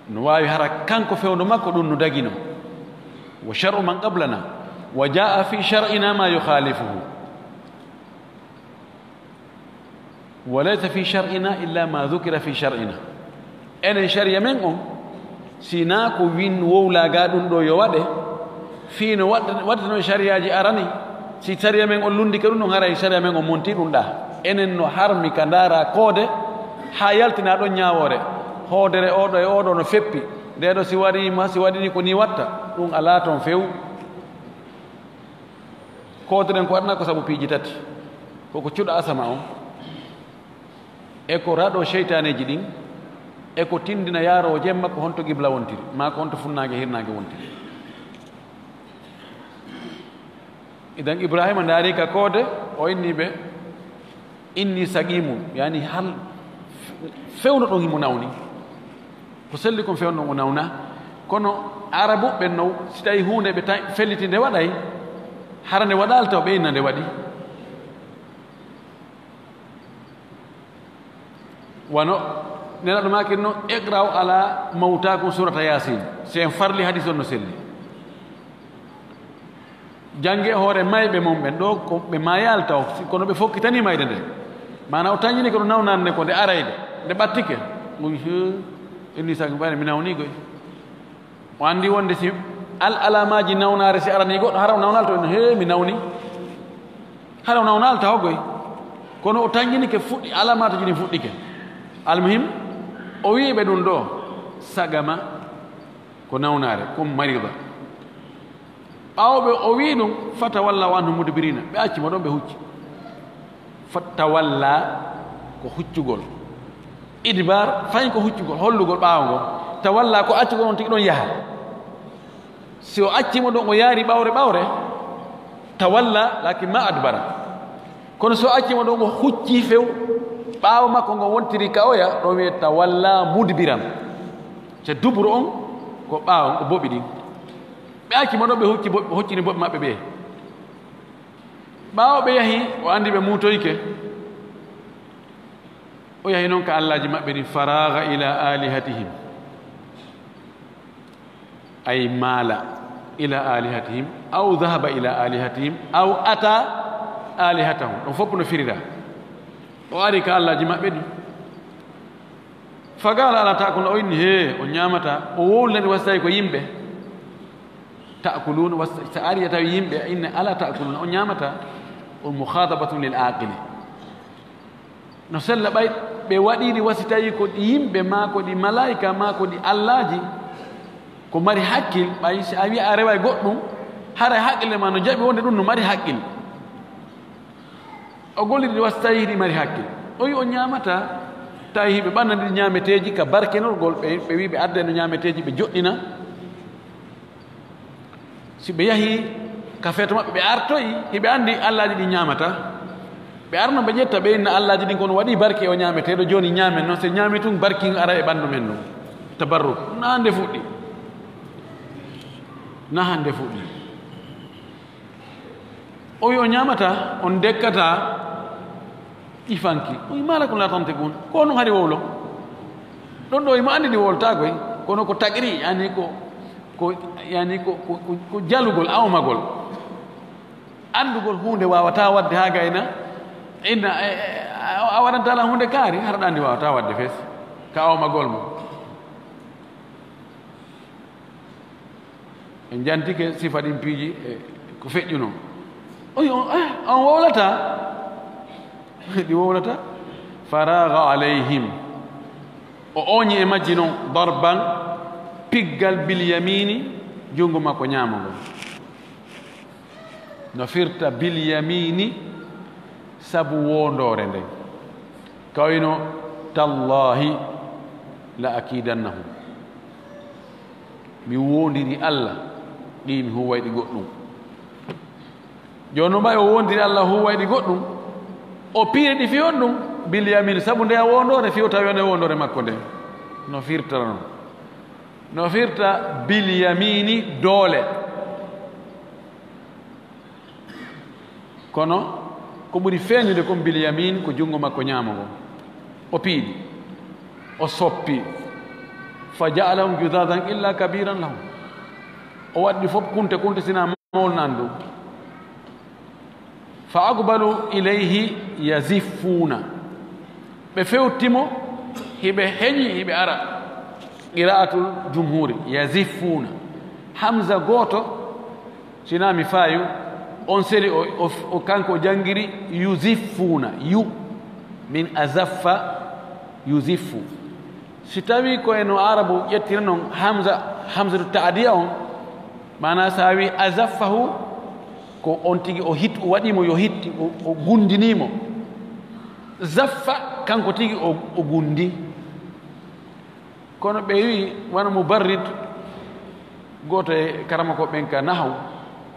no waawi hara kanko fewndo makko ɗum no dagino wa shar'u man qablana wa jaa fi shar'ina ma yukhalifuhu wa laysa fi shar'ina illa ma dhukira fi shar'ina enen sharia men on sina ko win wowlaga ɗum ɗo yo waɗe fiino waddano shariaji arani si sharia men on lundi ka ɗum ɗon haray sharia men on monti ɗum ɗa enen no harmi ka ndaara koode ha yaltina ɗon ñaawore hoodere oɗo e oɗo no feppi ndeɗo si waɗini ko ni watta ɗum ala toon few koode ɗen ko waɗana ko sabu piiji tati koko cuɗa asama on e ko raɗo cheytaneji ɗin e ko tindina yaarowo jemma ko honto qibla wontiri ma ko honto funnague hirnague wontiri idan ibrahima ndaari ka koode o inni ɓe inni saqimu yani hal fewno ɗon himo nawni ko selli kon fewno ɗon o nawna kono arabu ɓen no si tawi hunde ɓe felliti nde waɗay hara nde waɗal taw ɓeyna nde waɗi wano nelaɗo makir no iqraw ala mawtakum surata yasin c'est en farli hadis on no selli jange hoore mayɓe mum ɓen ɗo ko ɓe mayal taw kono ɓe fokkitani mayde nde mana o tañini ko ɗo nawnande nde ko nde arayde nde ɓattike inni sagi ɓayne mi nawni koy o anndi wonde si alamaji nawnare si arani goɗɗo hara o nawnal to he mi nawni hara o nawnal taw goy kono o tañinike fuɗɗi alamataji ɗin fuɗɗike almuhim o wiiɓe ɗum ɗo sagama ko nawnare comme marida ɓawɓe o wi ɗum fatawalla wa anhu mudbirina ɓe accima ɗon ɓe hucci fatawalla ko huccugol idbar fayin ko huccugol hollugol ɓaawo ngol tawalla ko accugol on tigi ɗon yaha si o accima ɗon o yaari ɓawre ɓawre tawalla lakin ma adbara kono so accima ɗon o hucci few ɓaawo makko ngo wontiri ka oya ɗon wiye tawalla mudbiran so dubru on ko ɓaawo ko boɓi ɗin ɓe accima ɗon ɓe hoccini boɓe maɓɓe ɓe ɓaawo ɓe yahi o anndi ɓe muutoyke o yahi noon ka allaji maɓɓe ɗin faraga ila alihatihim ay maala ila alihatihim aw dahaba ila alihatihim aw ata alihatahum ɗon fof no firira o ari ka allaji maɓɓe ɗin fagala ala takuno o inni he o ñamata o wowlnani wastawi ko yimɓe takuluna so ari tawi yimɓe inne ala takuluna o ñamata on mukhatabatun lil aqili no sella ɓay ɓe waɗiri wasi tawi ko ɗi yimɓe ma ko ɗi malaika ma ko ɗi allaji ko mari hakkil ɓay si a wiya a rewa goɗɗum hara haqqille ma no jaɓi wonde ɗum no mari haqqil o golliri wasi tawi ɗi mari hakkil o wi o ñamata tawi hiɓe ɓannanɗi ñameteji ka barkenorgol ɓe wi ɓe adde no ñameteji ɓe joɗɗina si ɓe yahi ka feeto maɓɓe ɓe artoyi hiɓe anndi allaji ɗi ñamata ɓe arno ɓe ƴetta ɓe inna allaji ɗin kono waɗi barke o ñameteɗo joni ñamen noon so ñaami tun barki ara e ɓanndu men ɗum tabarruk na hande fuɗɗi na hande fuɗɗi o wi o ñamata on dekkata ifanki o wi mala ko latante gon ko noon hari wowlo ɗon ɗo ima anndi ɗi wowltakoy kono ko taqiri yani ko jalugol awmagol andugol hunde wawata wadde ha gayna inna a waɗantala hunde kaari harɗa andi wawata wadde fes ka awmagol mo en jantike sifa ɗin piiji ko feƴƴuno oy on wowlata ɗi wowlata faraga alayhim o oñi e majji noon darban piggal bilyamini junngo makko ñaamagol no firta bilyamini sabu wondore nden kawino tallahi la akidannahum mi wondiri allah ɗi mi huwayɗi goɗɗum joni no mbawi o wondiri allah huwayɗi goɗɗum o piire ɗi fiyon ɗum bilyamini sabu nde a wondore fiyo tawi one wondore makko nde no firta noon no firta bilyamini doole kono ko ɓuri feeñude comme bilyamin ko junngo makko ñaamago o piiɗi o soppi fa jaalahum judadan illa kabiran lahum o waɗɗi fof kunte sina mawol nan ɗum fa aqbalu ilayhi yaziffuuna ɓe fewtimo hiɓe heñi hiɓe ara qira'atul jumhuri yaziffuuna hamza gooto sina mi faayu on seri o kanko jangiri yuziffuuna yu min azaffa yuziffu si tawi ko eno arabu ƴettira noon hamsatu taadiya on mana sa wi azaffahu ko on tigi o waɗimo yo hitti o gundinimo zaffa kanko tigi o gundi kono ɓe wi wona mubarrid goto e karama ko ɓen ka nahaw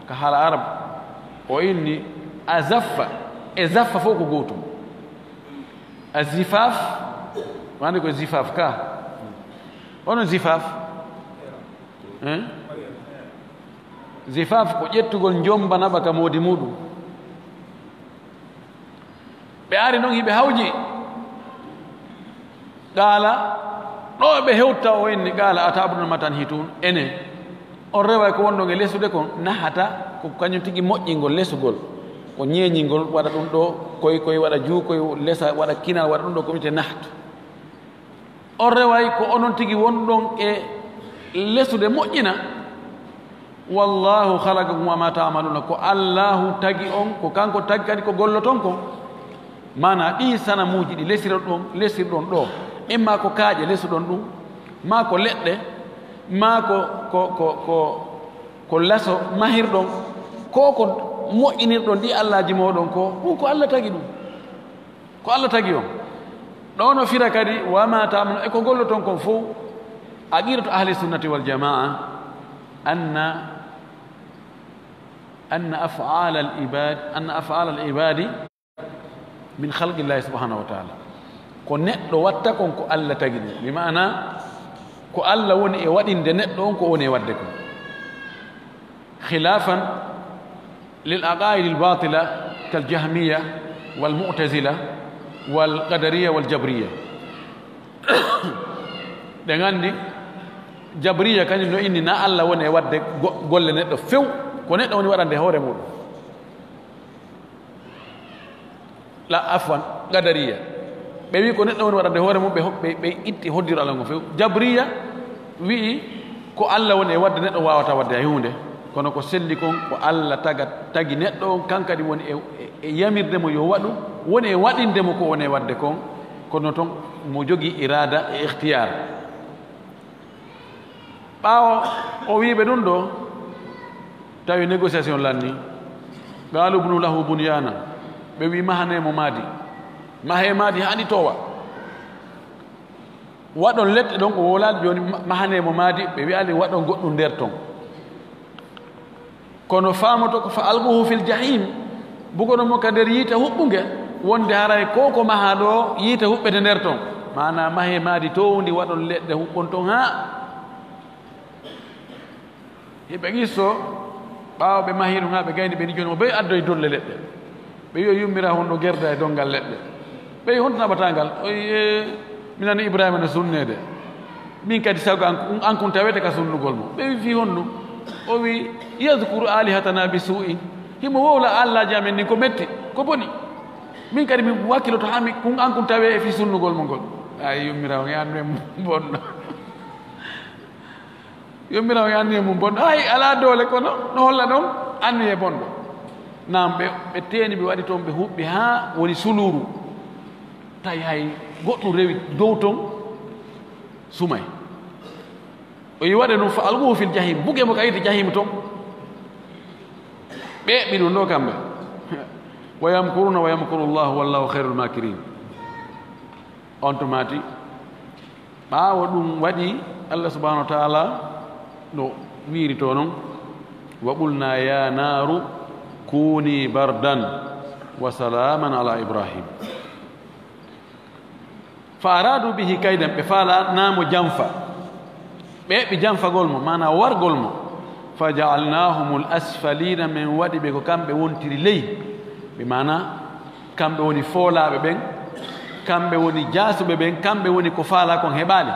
ka haala arab o inni azaffa e zaffa fof ko gootum azifaf wande ko zifaf ka onon zifaf zifaf ko ƴettugol jombanaɓa ka moodi muɗum ɓe ari noon hiɓe hawji qaala ɗo ɓe hewtta o inni qaala atabuduna tan hitun enen on rewa ko wonɗon e lesude kon nahata ko kañum tigi moƴƴingol lesugol ko ñeeñingol waɗa ɗum ɗo koye waɗa juukoye lesa waɗa kinal waɗa ɗum ɗo komite nahatu on reway ko onon tigi wonɗon e lesude moƴƴina wallahu halagakum wama tamaluna ko allahu tagi on ko kanko tagi kadi ko golloton kon mana ɗi sanamuji ɗi lesirɗon ɗo imma ko kaaƴe lesuɗon ɗum ma ko leɗɗe ma ko laso mahirɗon ko moƴƴinirɗon ɗi allahji moɗon ko ɗum ko allah tagi ɗum ko allah tagi on ɗo no fira kadi wama tamaluna e ko golloton kon fof aqidatu ahli sunnati wal jamaa أن أفعال العباد من خلق الله سبحانه وتعالى ko neɗɗo watta kon ko allah tagi ɗum mi mana ko allah woni e waɗinde neɗɗo on ko woni e wadde kon khilafan lil aqaid al batila kal jahmiya wal mu'tazila wal qadariya wal jabriya ɗe gandi jabriya kañum no inni na allah woni e wadde golle neɗɗo few ko neɗɗo woni waɗande hoore muɗum la afwan qadariya ɓe wi ko neɗɗo woni waɗande hoore mum ɓe itti hoddiro allah ngo few jabriya wi'i ko allah woni e wadde neɗɗo wawata wadde hay hunde kono ko selli kon ko allah tagi neɗɗo on kankadi woni e yamirde mo yo waɗu woni e waɗinde mo ko woni e wadde kon kono toon mo jogii irada e ikhtiyar ɓaawo o wiiɓe ɗum ɗo tawi négociation lanni qaalu bnu lahu bunyana ɓe wi mahanemo maadi mahe maadi hani towa waɗon leɗɗe ɗon ko wolaade joni mahanemo maadi ɓe wi ali waɗon goɗɗum nder ton kono faamoto ko fa alquhu fil jahim bugono mo ka nder yiite huɓɓunge wonde haray ko maha ɗo yiite huɓɓete nder ton mana mahe maadi towndi waɗon leɗɗe huɓɓon ton ha hiɓe qisso ɓaawo ɓe mahi ɗum ha ɓe gayni ɓe ni joni mo ɓe addoye dolle leɗɗe ɓe wi o yummira honɗo gerda e dongal leɗɗe ɓe wi honto naɓatangal oye minani ibrahima no sunnede min kadi sago an kun tawete ka sunnugol mo ɓe wi fi honɗum o wi yadkuru alihatana bi su'in himo wowla allahji amen ni ko metti ko boni min kadi mi wakkiloto hami kun an kun tawe e fi sunnugol mo ngol ay yummirawo yannu e mum bonɗo yummirawo yannu e mum bonɗo ay ala doole kono no holla ɗon annu e bonɗo nam ɓe teeni ɓe waɗi toon ɓe huɓɓi ha woni suluru tawi hay goɗɗum rewi dow ton sumay o yi waɗe ɗum fa alquhu fil jahim buge mo kayiti jahim ton ɓeɓɓi ɗum ɗo kamɓe wa yamkuruna wa yamkuru llahu wallahu khairul makirin on to mati ɓaawo ɗum waɗi allah subhanahu wa taala no wiiri to noon wa qulna ya naru kuni bardan wa salaman ala ibrahim fa aradu bihi kaydan ɓe faala namo janfa ɓeɓɓi janfagol mo mana wargol mo fa jaalnahum l asfalina min waɗi ɓe ko kamɓe wontiri ley ɓe mana kamɓe woni foolaɓe ɓen kamɓe woni jaasuɓe ɓen kamɓe woni ko faala kon heɓaali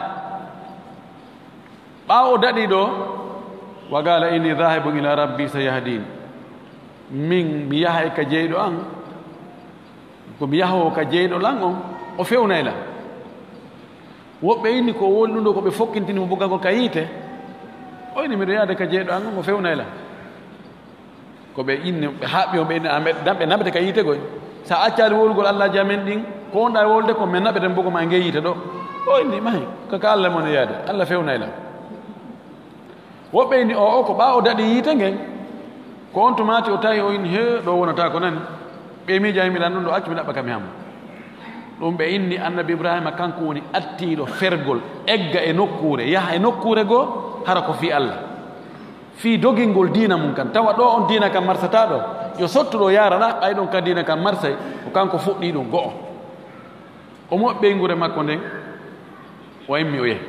ɓaawo daɗi ɗo wa qala inni dhahibun ila rabbi sayahdin min mi yaha e ka jeyɗo an komi yahowo ka jeyɗo lan on o fewnayla woɓɓe inni ko woni ɗum ɗo ko ɓe fokkintinimo bugagol ka yiite o inni miɗo yahde ka jeyɗo an on o fewnayla ko ɓe inni ɓe haɓɓi o ɓe ɓe naɓete ka yiite goy sa accali wolgol allahji amen ɗin ko wonɗa e wolde ko min naɓeten bogoma nge yiite ɗo o inni mahi kaka allah mon yaade allah fewnayla woɓɓe inni o ko ɓa o daɗi yiite ngen ko on to mati o tawi o inni he ɗo wonata ko nani ɓe miijami miɗan ɗum ɗo accu mi ɗaɓɓa kam hamo ɗum ɓe inni annabi ibrahima kanko woni attiɗo fergol egga e nokkure yaha e nokkure goo hara ko fi allah fi dogingol diina mum kan tawa ɗo on diina kam marsata ɗo yo sottuɗo yarana ɓay ɗon kadina kam Marseille ko kanko fuɗɗi ɗum go'o o moƴɓe ngure makko nden o immi o yehi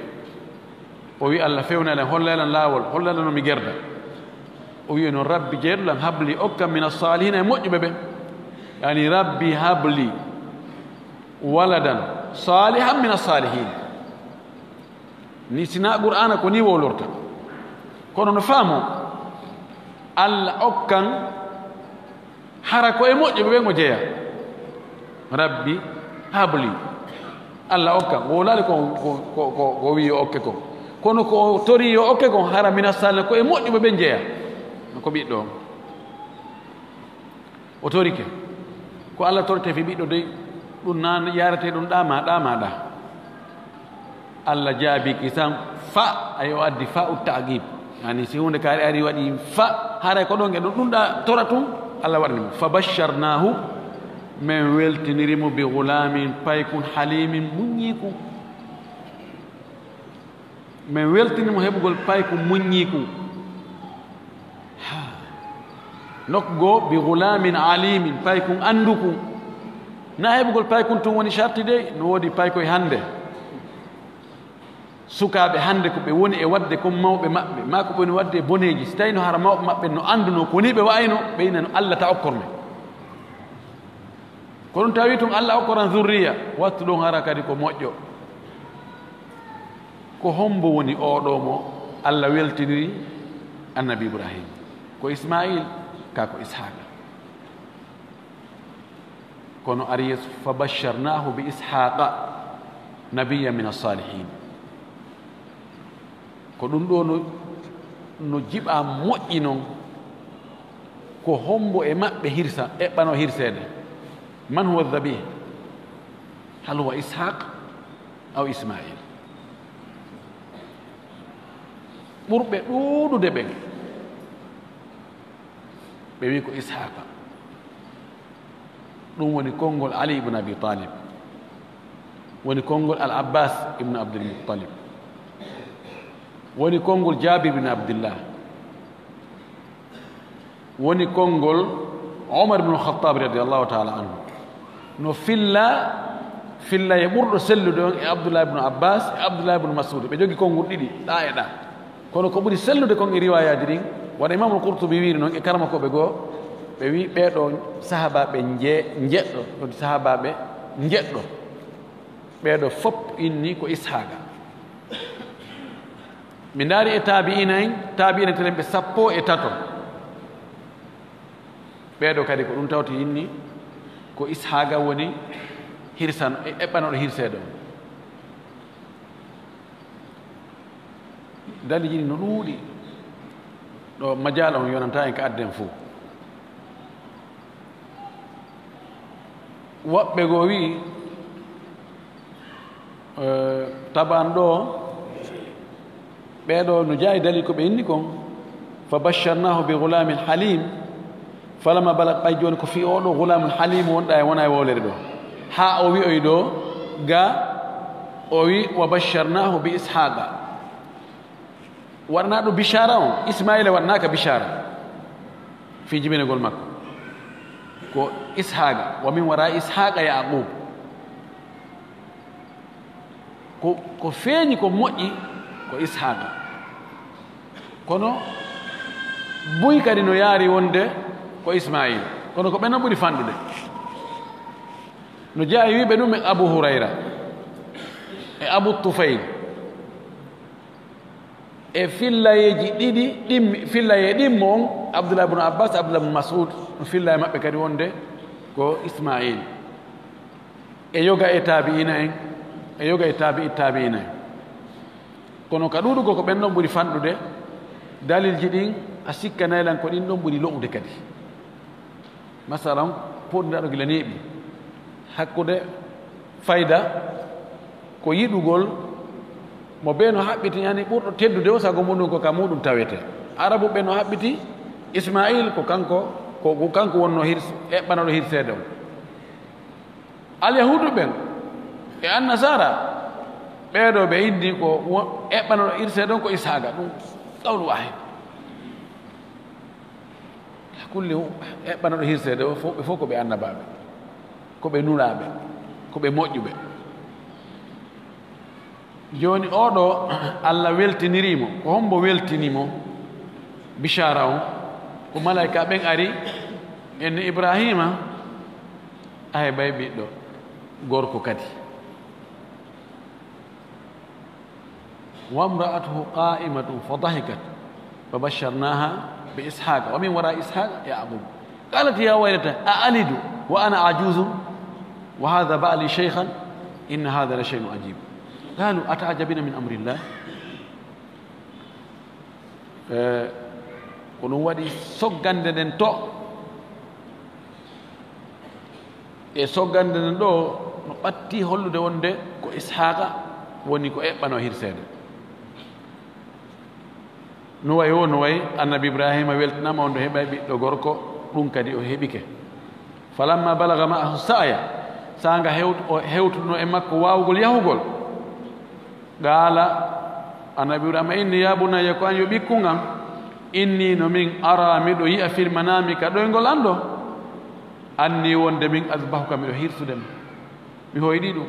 o wi Allah fewnalen hollalan laawol hollalan no mi gerda o wi noon rabbi jeeɗulam habli okkam min as-salihina e moƴƴuɓe ɓe yani rabbi habli waladan salihan min as-salihin ni sina qur'ana ko ni wolorta kono no faamo Allah okkan hara ko e moƴƴuɓe ɓe ngo jeeya rabbi habli Allah okkan wolali ko wi yo okke ko kono ko tori yo okke ko hara min as-salihin ko e moƴƴuɓe ɓe jeeya ko ɓiɗɗo o torike ko Allah torte fi ɓiɗɗo dey ɗum nan yarete ɗum ɗamaɗa Allah jaabiki tan fa ayo addi fa ut ta'gib yani si hunde kaari ari waɗi fa haray ko ɗon e ɗum ɗumɗa tora tun Allah waɗanimo fa basharnahu min weltinirimo bi gulamin paykun halimin muññiku min weltinimo heɓugol payku muññiku nokgo bi gulamin alimin paykun anduku na heɓugol paykun tun woni sharti de no woodi paykoye hannde sukaaɓe hannde ko ɓe woni e waɗde comme mawɓe maɓɓe ma ko ɓoni waɗde e boneeji so tawi no hara mawɓe maɓɓe no annduno ko ni ɓe wayno ɓe ina no Allah ta okkorme ko ɗum tawi tun Allah okkoran zurriya wattu ɗon hara kadi ko moƴƴo ko hombo woni oɗo mo Allah weltiniri annabi Ibrahim ko Ismail ka ko Ishaqa kono ari yeeso fa basharnahu bi Ishaqa nabiyyan min as-salihin ko ɗum ɗo no jiɓa moƴƴi noon ko hombo e maɓɓe hirsa eɓɓano hirseede man huwa dhabih hal huwa Ishaq aw Ismail ɓurɓe ɗuuɗude ɓen ɓe wi ko Ishaqa ɗum woni konngol Ali ibn Abi Talib woni konngol al Abbas ibn Abdul Muttalib woni konngol Jabir ibn Abdillah woni konngol Omar ibn Khattab radiyallahu ta'ala anhu no filla e ɓurɗo sellude on e Abdullah ibn Abbas e Abdullah ibn Mas'ud ɓe jogi konngol ɗiɗi ɗa e ɗa kono ko ɓuri sellude kon e riwayaji ɗin waɗa Imam al-Qurtubi wiiri noon e karamakoɓe goo ɓe wi ɓeeɗo sahabaɓe jeɗɗo ɗo sahabaɓe jeɗɗo ɓeeɗo fof inni ko Ishaqa mi ndaari e taabi'ina en telen ɓe 13 ɓeeɗo kadi ko ɗum tawti inni ko Ishaqa woni hirsan eɓɓanoɗo hirseeɗo daliji ɗi no ɗuuɗi ɗo majala on yonanta en ko adden fof woɓɓe goo wi taban ɗo ɓeeɗo no jaayi dali ko ɓe inni kon fa basharnahu bi gulamin halim falama balat ɓay jooni ko fi oɗo gulamul halim wonɗa e wona e wowlere ɗo ha o wi oy ɗo ga o wi wa basharnahu bi Ishaqa waɗana ɗo bichara on Ismaila waɗanaka bichara fi jibinegol makko ko Ishaqa wa min wara Ishaqa Yaqub ko feeñi ko moƴƴi ko Ishaqa kono buy kadi no yaari wonde ko Ismail kono ko ɓen ɓuri fanɗude no jaayi wiɓe ɗum e Abu Hurayra e Abu Tufayl e fillayeji ɗiɗi fillaye ɗimmo on Abdullah ibn Abbas Abdullah ibn Mas'ud no fillaye maɓɓe kadi wonde ko Ismail e yoga e tabi'ina en e yoga e tabi'ina en kono ka ɗuɗugo ko ɓen ɗon ɓuri fanɗude dalilji ɗin a sikkanaylan ko ɗin ɗon ɓuri lo'ude kadi masalan poɗɗinaɗo gila neeɓi hakkude fayda ko yiɗugol mo ɓe no haɓɓiti yani ɓurɗo teddude o sago muɗum ko ka muɗum tawete arabu ɓe no haɓɓiti Ismail ko kanko wonno eɓɓanoɗo hirseede o alyahudu ɓen e annasara ɓeeɗo ɓe indi ko eɓɓanoɗo hirseede on ko Ishaqa ɗum qawlu wahid kulle eɓɓanoɗo hirsede o ɓe fof ko ɓe annabaɓe ko ɓe nulaɓe ko ɓe moƴƴuɓe joni oɗo Allah weltinirimo ko hombo weltinimo bichara o ko malaika ɓen ari enne Ibrahima a heɓay ɓiɗɗo gorko kadi wa imra'atuhu qa'imatun fa dahikat fa basharnaha bi ishaqa wa min wara ishaqa ya'qub qalat ya waylata a alidu wa ana ajuzun wa hadha ba'li shaykhan inna hadha la shay'un ajib qalu ata'jabina min amri llah ko ɗum waɗi soggande nden to e soggande nden ɗo no ɓatti hollude wonde ko ishaqa woni ko eɓɓano hirsede no wayi o no wayi annabi ibrahima weltinama on do heɓay ɓiɗɗo gorko ɗum kadi o heɓike falamma balaga ma'ahu sa'ya sanga hewtuno e makko wawugol yahugol qaala annabi ibrahima inni ya bunayya ko an yo ɓikku ngam inni no min ara miɗo yi'a fil manami ka ɗoygol anɗo anni wonde min asbahuka miɗo hirsudema mi hoyɗi ɗum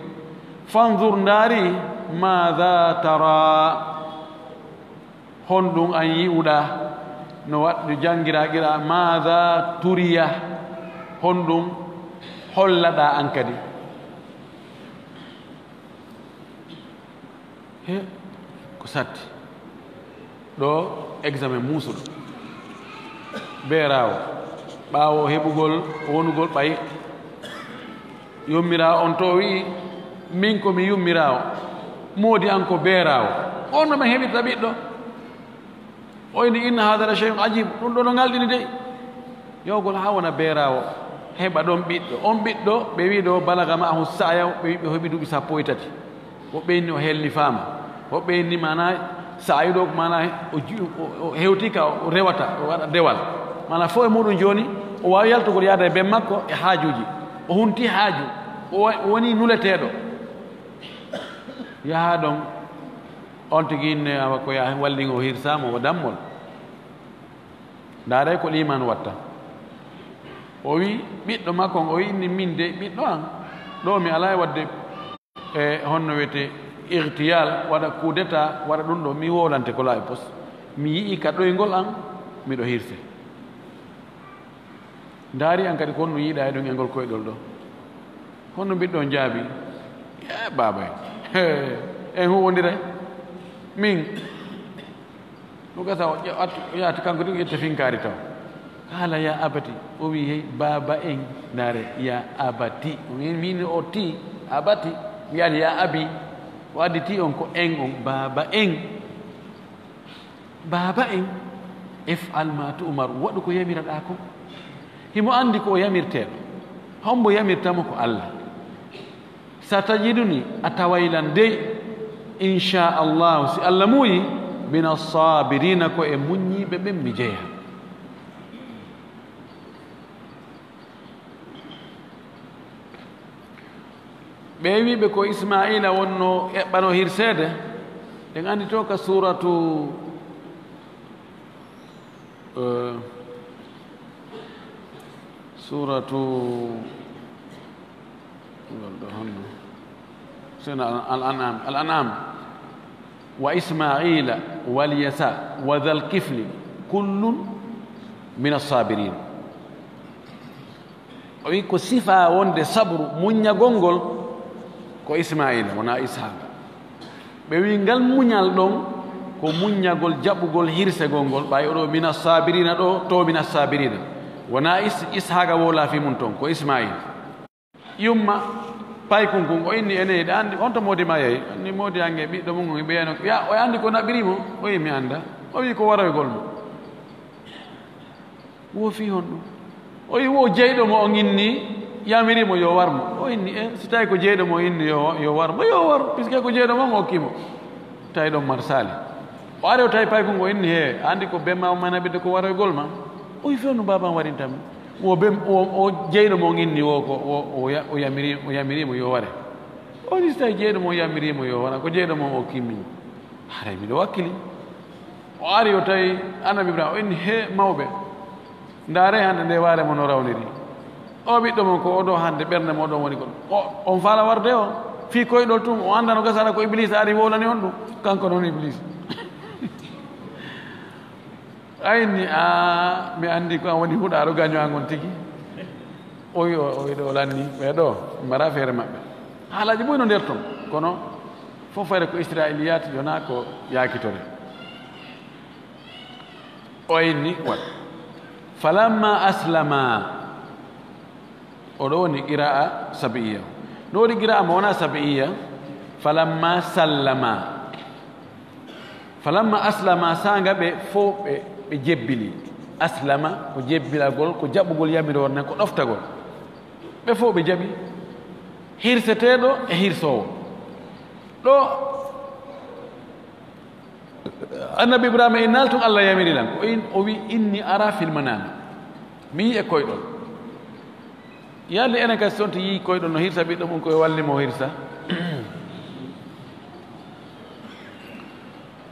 fanzur ndaari madha tara honɗum an yi'uɗa no waɗɗo jangiraƙira madha turiya honɗum hollaɗa an kadi he ko satti ɗo examen muusuɗo beerawo ɓaawo heɓugol wonugol ɓay yummirawo on to wi min komi yummirawo moodi an ko beerawo on no min heɓirta ɓiɗɗo oyni inna hada la shay'un ajib ɗum ɗo no ngalɗini dey yowgol ha wona beerawo heɓa ɗon ɓiɗɗo on ɓiɗɗo ɓe wi ɗo balaga ma'ahu sa'ya ɓe wi ɓe heɓi duuɓi sappo e tati woɓɓe inni o helni faama woɓɓe inni mana sa'yu ɗo mana o hewtika o rewata o waɗa dewal mana fof e muɗum joni o wawi yaltugol yaada e ben makko e haajuji o hunti haaju o woni nuleteɗo yaha ɗon on tigi inne awa ko ya walligo o hirsama o dammol ndaray ko liman watta o wi ɓiɗɗo makko o inni min de ɓiɗɗo an ɗo mi ala e wadde e honno wiyete irtiyal waɗa coup d'état waɗa ɗum ɗo mi wolante ko laawi pos mi yii ka ɗoygol an miɗo hirse ndaari an kadi ko honno yiiɗa e ɗum e ngol koyɗol ɗo honno ɓiɗɗo jaabi e baba en hu wondira min ɗum gasa o yaati kanko ɗum ƴette finkaari taw haala ya abati o wi hey baba en ndaare ya abati min o ti abati wiyani ya abi o addi ti on ko en on baba en if'al ma tu'mar waɗu ko yamiraɗa ko himo andi ko o yamirteɗo hombo yamirtamo ko Allah satajiduni a tawaylan dey inchallahu si Allah muuyi min assabirina ko e muññiɓe ɓen mi jeeya ɓe wiɓe ko ismaila wonno eɓɓano hirseede ɗen andi to ka suratu الأنعام وإسماعيل واليساء وذا الكفل كل من الصابرين ويكو صفة وند صبر منيا غونغول كو إسماعيل ونا إسحاق بيوي ngal muñal ɗon ko muññagol jaɓɓugol hirse gongol ɓay oɗo mina sabirina ɗo to mina sabirina wona ishaga wola fi mum toon ko ismail yumma paykun kun o inni ene ɗa andi on to moodi ma yeyi anni moodi hange ɓiɗɗo mum on ɓeyano ya o andi ko naɓirimo o wi mi anda o wi ko waroygol mo wo fi hon ɗum o wi wo jeyɗo mo on inni yamirimo yo warmo o inni si tawi ko jeyɗo mo inni yo warmo yo war puisque ko jeyɗo mo o hokkimo tawi ɗon marsali o ari o tawi paykun o inni he andi ko bemma ma naɓirde ko waroygol ma o wi feewno baban waɗintami o jeyɗo mo inni o ko o yamirimo yo ware o ni so tawi jeyɗo mo yamirimo yo wara ko jeyɗo mo o kimmini haray miɗo wakkili o ari o tawi annabi ibrahima o inni he mawɓe ndaare hannde nde waare mo no rawniri o ɓiɗɗo mon ko oɗo hannde ɓernde moɗon woni kon on faala warde o fii koyɗol tum o annda no gasara ko iblis ari wolani on ɗum kanko noon iblis ayni a mi anndi ko an woni huɗaɗo gañoangon tigi o lanni ɓeeɗo mbara feere maɓɓe haalaji ɓuyno nder toon kono fof fayre ko israiliyat yona ko yaakitore o inni wat falamma aslama oɗo woni qira'a sabi'iya ɗo woni qira'a mo wona sabi'iya falamma sallama falamma aslama sanga ɓe fof ɓe jebbili aslama ko jebbilagol ko jaɓɓugol yamiror nan ko ɗoftagol ɓe fof ɓe jaɓi hirseteɗo e hirsowo ɗo annabi ibrahima e naltun allah yamirilan o wi inni ara fil manami mi yi e koyɗol yalde enen kadi sonto yi koyɗol no hirsa ɓiɗɗo mum koye wallimo hirsa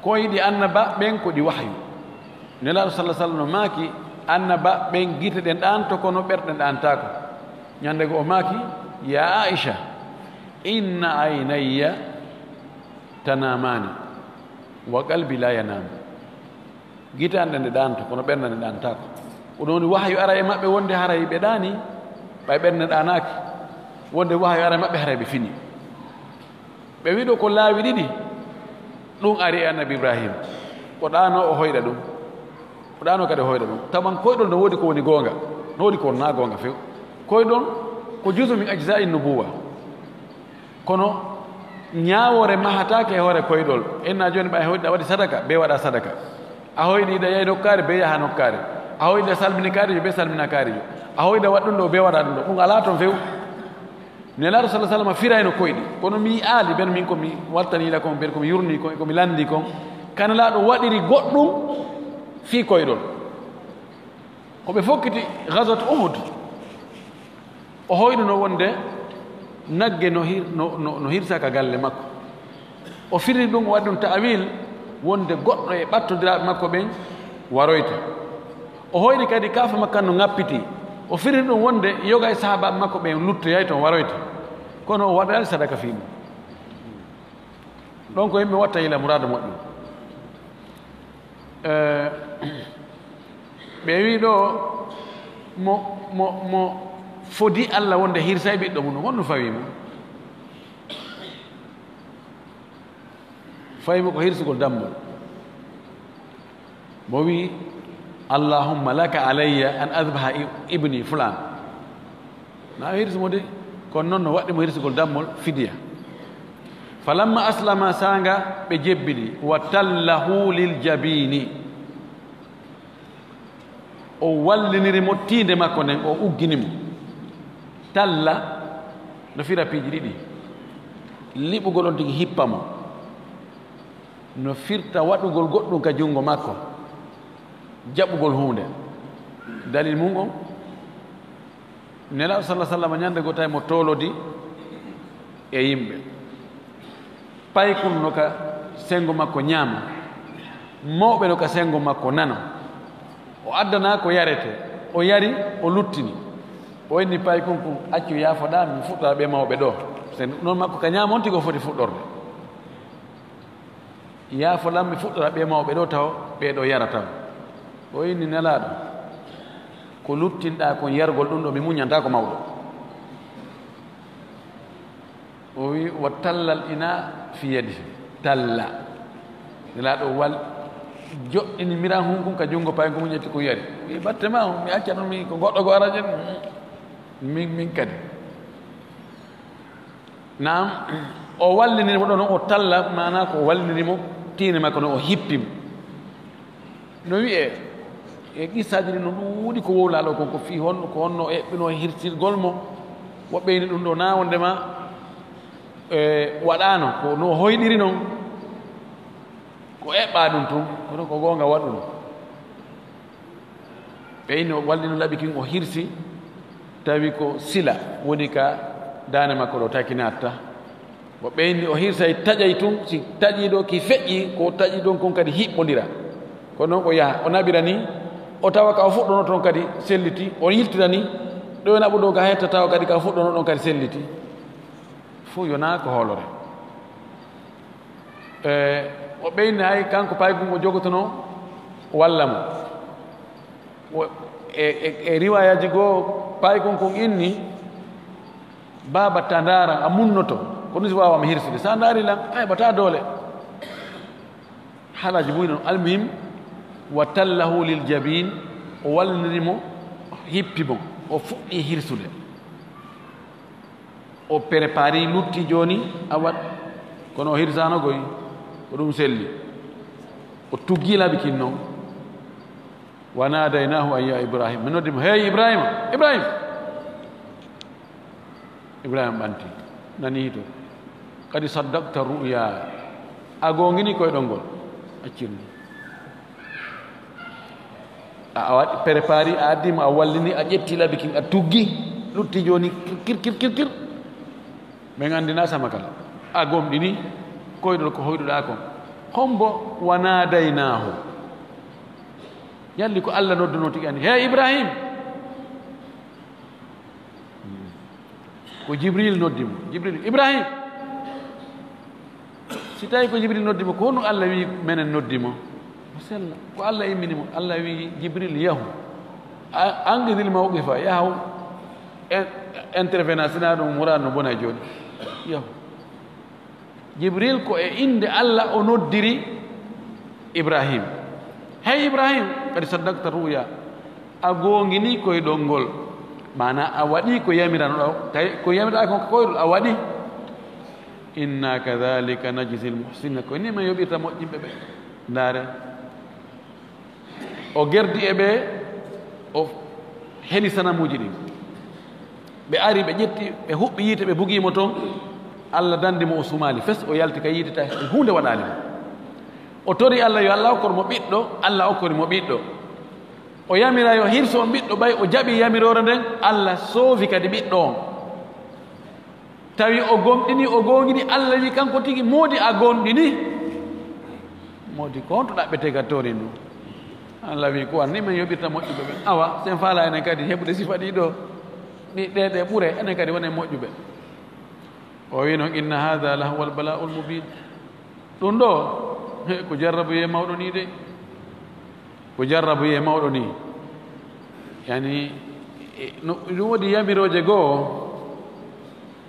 ko yiɗi annaba ɓen ko ɗi wahyu nelaɗo sallam no maaki annaba ɓen gite ɗen ɗanto kono ɓerɗen ɗantako ñande go o maaki ya aicha inna aynayya tanamani wa qalbi la yanam gite an ɗen ɗe ɗanto kono ɓernde nde ɗantako oɗon woni wahyu ara e maɓɓe wonde haray ɓe ɗani ɓay ɓernde ɗanaki wonde wahyu ara e maɓɓe haray ɓe fini ɓe wiɗo ko laawi ɗiɗi ɗum ari e annabi ibrahima o ɗano o hoyɗa ɗum o ɗano kadi o hoyɗa ɗum tawan koyɗol no woodi ko woni goonga no woodi ko wonna goonga few koyɗol ko jusu min ajsa in nubuwa kono ñaawore mahatake e hoore koyɗol enna joni ɓa hoyɗa waɗi sadaka be waɗa sadaka a hoyɗiɗa yahi nokkare be yaha nokkare a hoyɗa salmini kaarijo be salmina kaarijo a hoyɗa waɗ ɗum ɗo be waɗa ɗum ɗo ɗum ala toon few nelaɗo sa sallam firayno koyɗi kono mi aali ɓen min komi waltaniɗa kon ɓen komi yurni kon komi landi kon kanelaɗo waɗiri goɗɗum fii koyɗol koɓe fokkiti gasot uhud o hoyɗuno wonde nagge no hirsaka galle makko o firri ɗum o waɗi ɗum ta'wil wonde goɗɗo e ɓattodiraɓe makko ɓen waroyta o hoyɗi kadi kafa makkan no ŋappiti o firri ɗum wonde yoga e sahabaɓe makko ɓen luttoyay toon waroyta kono o waɗani sadaka fi ɗum ɗon ko yimɓe watta ila mourada moƴƴum ɓe wi ɗo mo fodi allah wonde hirsa e ɓiɗɗo mum honno fawimo fawimo ko hirsugol dammol mo wi allahumma laka alayya an adbaha ibni fulan na hirsumo de kono noon no waɗimo hirsugol dammol fidiya falamma aslama sanga ɓe jebbili wa tallahu lil jabini o wallinirimo tiinde makko nden o ugginimo talla no fira piiji ɗiɗi liɓugol on tigi hippa mo no firta waɗugol goɗɗum ka junngo makko jaɓɓugol hunde dalil mum on nelaɗo sallah sallam ñande go tawi mo tolodi e yimɓe paykun no ka sengo makko ñaama mawɓe no ka sengo makko nano o addana ko yarete o yari o luttini o inni paykun kun accu yaafoɗa mi fuɗɗora ɓe mawɓe ɗo noon makko ka ñaama on tigo foti fuɗɗorde yaafoɗam mi fuɗɗora ɓe mawɓe ɗo taw ɓeɗo yara taw o inni nelaɗo ko luttinɗa kon yargol ɗum ɗo mi muñanta ko mawɗo o wi wa tallal ina fi yadi talla nelaɗo wal joɗɗini miran hunkun ka junngo pay ko muñetti ko yari wi batte ma mi acca ɗum mi ko goɗɗo go arajen min kadi nam o wallinirimo ɗo noon o talla mana ko wallinirimo tiine makko no o hippimo no wiye e qissaji ɗi no ɗuuɗi ko wowlaɗo kon ko fi honno ko honno eɓɓino hirtirgol mo woɓɓeyni ɗum ɗo na wondema waɗano ko no hoyɗiri noon ko eɓɓa ɗum tun kono ko gonga waɗuno ɓeyni o wallino laɓi kin o hirsi tawi ko sila woni ka dane makko ɗo takinatta o ɓeyni o hirsay taƴay tun si taƴiɗo ki feƴƴi ko taƴi ɗon kon kadi hiɓɓodira kono noon o yaha o naɓira ni o tawa ka o fuɗɗono toon kadi selliti o yiltirani ɗo en aɓuɗo ga hetta tawa kadi ka fuɗɗono ɗon kadi selliti fo yona ko hoolore o ɓeyni hay kanko paygum o jogotono walla mo e riwayaji goo paygum kon inni baba tandara a munnoto ko ɗum si wawama hirsude sa daari lan a heɓata doole haalaji muyi noon almuhim wa tallahu lil jabin o wallnirimo hippi mo o fuɗɗi hirsude o prépari lutti joni a wat kono o hirsanogoy ko ɗum selli o tuggi laɓikin noon wa nadaynahu an ya ibrahima mi noddimo hey ibrahima ibrahima ɓanti nani hito kadi saddakta ruya a gongini koye ngol accirni a waɗi prépari a addima a wallini a ƴetti laɓikin a tuggi lutti joni kir min andina sama kala a gomɗini koyɗol ko hoyɗuɗa kon hombo wa nadaynahu yalli ko Allah nodduno tigi andi hey ibrahim ko jibril noddimo jibril ibrahim si tawi ko jibril noddimo ko hono Allah wi menen noddimo o sella ko Allah imminimo Allah wi jibril yahu angadil mawqifa yahu intervenant sina ɗum muradno bona joni yahu jibril ko e inde Allah o noddiri ibrahim hey ibrahim kadi saddakta ruya a gongini koye ɗon ngol mana a waɗi ko yamirano ɗo tawi ko yamirɗa kon koyɗol a waɗi inna kadhalika najzi lmuhsina ko ni ma yoɓirta moƴƴimɓe ɓe ndaare o gerdi e ɓe o heli sanamuji ɗin ɓe ari ɓe ƴetti ɓe huɓɓi yiite ɓe bugimo toon Allah dandimo o sumali fes o yalti ka yiiteta hunde waɗalimo o tori Allah yo Allah okkor mo ɓiɗɗo Allah okkori mo ɓiɗɗo o yamira yo hirso on ɓiɗɗo ɓay o jaɓi yamirore nden Allah soofi kadi ɓiɗɗo on tawi o gomɗini o gongini Allah wi kanko tigi moodi a gonɗini moodi ko honto ɗaɓɓete gattori ndu Allah wi ko anni men yoɓirta moƴƴuɓe ɓe awa sen faala enen kadi heɓude sifa ɗiɗo ɗe ɓuure enen kadi wone moƴƴuɓe o wi noon inna hada lahuwa albala'u lmubin ɗum ɗo ko jarrabu ye mawɗo ni de ko jarrabu ye mawɗo ni yani ɗum woodi yamiroje goo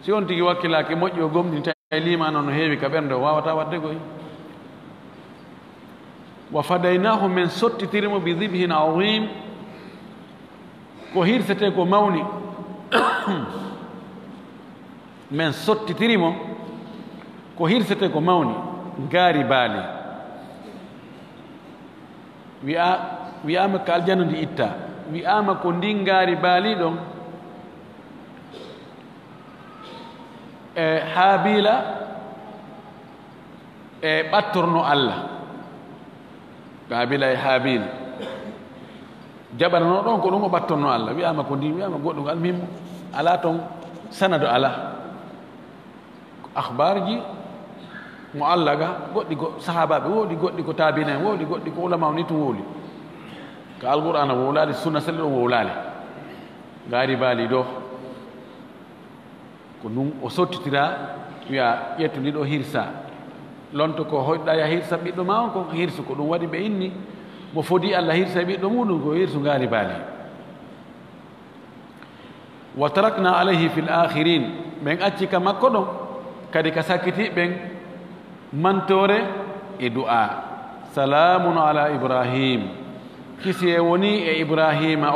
si on tigi wakkilaki moƴƴi o gomɗin tawi limano no heewi ka ɓernde o wawata wadde goy wa fadaynahu men sottitirimo bi dibhin azim ko hirsete ko mawni men sottitirimo ko hirsete ko mawni gaari baali wiyama ko aljanna ndi itta wiyama ko ndin gaari baali ɗon e haabila e ɓattorno Allah haabila e haabil jaɓanano ɗon ko ɗum o ɓattorno Allah wiyama ko ndin wiyama goɗɗum almuhim ala toon sanado ala akhbar ji mo Allah ga goɗɗi ko sahabaɓe woodi goɗɗi ko taabina en woodi goɗɗi ko ulama ni tum wooli ko alqur'ana wowlaali sunna selle ɗo wowlaali gaari baali ɗo ko ɗum o sottitira wiya ƴettu ndi ɗo hirsa lonto ko hoyɗa ya hirsa ɓiɗɗo ma on ko hirsu ko ɗum waɗi ɓe inni mo fodi Allah hirsa e ɓiɗɗo muɗum ko hirsu gaari baali wa tarakna alayhi fi l akhirin ɓen acci ka makko ɗon kadi ka sakkiti ɓen mantore e du'a salamun ala ibrahim kisi e woni e ibrahima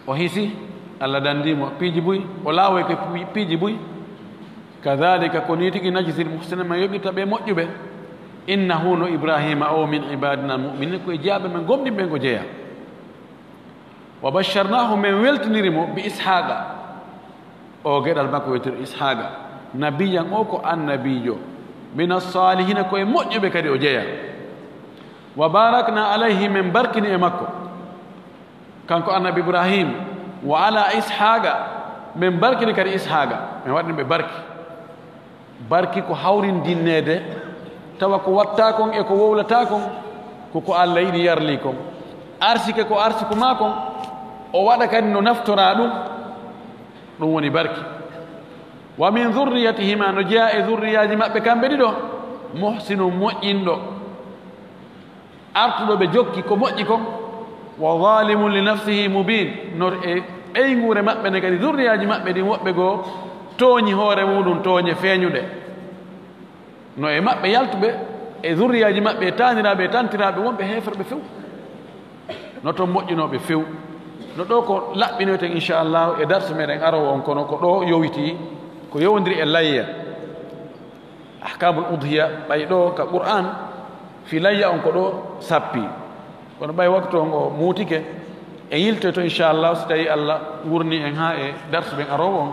o hisi Allah dandimo piiji buy o laawoy ko piiji buy kadhalika ko ni tigi najsil muhsina ma yoɓirta ɓe moƴƴuɓe innahu no ibrahima min ibadina almuminin koye jeyaɓe men gomɗin ɓen ko jeeya wa basharnahu men weltinirimo bi ishaqa o geɗal makko wiyetero ishaqa nabiyan o ko annabijo min assalihina koye moƴƴuɓe kadi o jeeya wa barakna alayhi men barkini e makko kanko annabi ibrahim wa ala ishaqa men barkini kadi ishaqa men waɗini ɓe barki ko hawrin dinnede tawa ko watta kon e ko wowlata kon koko Allah yiɗi yarli kon arsike ko arsiku ma kon o waɗa kadi no naftora ɗum woni barki wa min dhurriyatihima no jeeya e dhurriyaji maɓɓe kamɓe ɗiɗo muhsinu moƴƴinɗo artuɗo ɓe jokki ko moƴƴi kon wa zalimun li nafsihi mubin no e ɓeygure maɓɓe ne kadi dhurriyaji maɓɓe ɗin woɓɓe goo tooñi hoore muɗum tooñe feeñuɗe no e maɓɓe yaltuɓe e dhurriyaji maɓɓe e taniraɓe e tantiraɓe wonɓe heeferɓe few no toon moƴƴinoɓe few no ɗo ko laɓɓinoyten inchallahu e darse meɗen arowo on kono ko ɗo yowiti ko yowdiri e layya ahkamul udhiya ɓay ɗo ka qur'an fi layya on ko ɗo sappi kono ɓay waktu on o muutike e yiltoy to inchallahu so tawi Allah wurni en ha e darse ɓen arowo on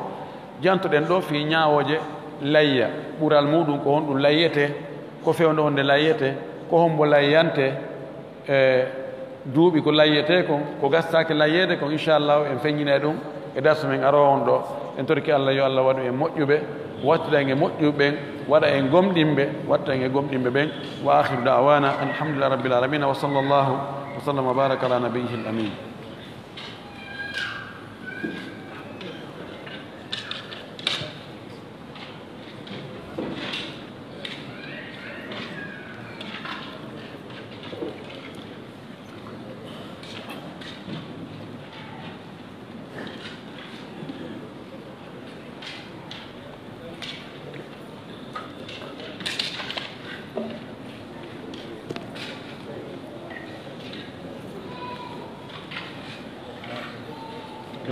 jantoɗen ɗo fi ñawoje layya ɓural muɗum ko honɗum layyete ko fewde honde layyete ko hombo layyante e duuɓi ko layyete kon ko gastake layyede kon inchallahu en feññine ɗum e darse men arowo on ɗo en torki Allah yo Allah waɗu en moƴƴuɓe wattida en e moƴƴuɓe ɓen waɗa en gomɗinɓe watta en e gomɗinɓe ɓen wa akhiru da'wana alhamdulillah rabbil alamin wa sallallahu wa sallam wa baraka ala nabiyyihi al amin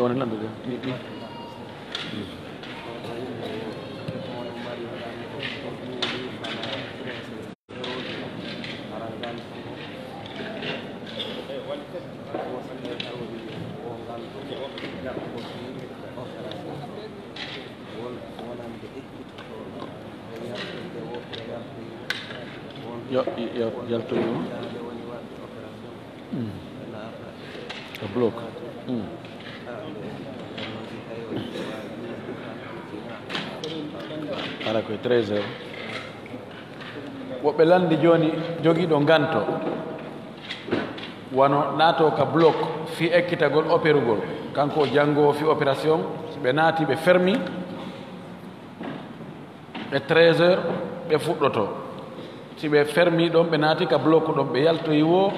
woni landude ɗi yaltoyo a bloc ara koye 13 heures woɓɓe landi joni jogiiɗo nganto wano naato ka bloc fi ekkitagol opérugol kanko janngo fi opération so ɓe naati ɓe fermi ɓe 13 heures ɓe fuɗɗoto si ɓe fermi ɗon ɓe naati ka bloc ɗon ɓe yaltoyi wo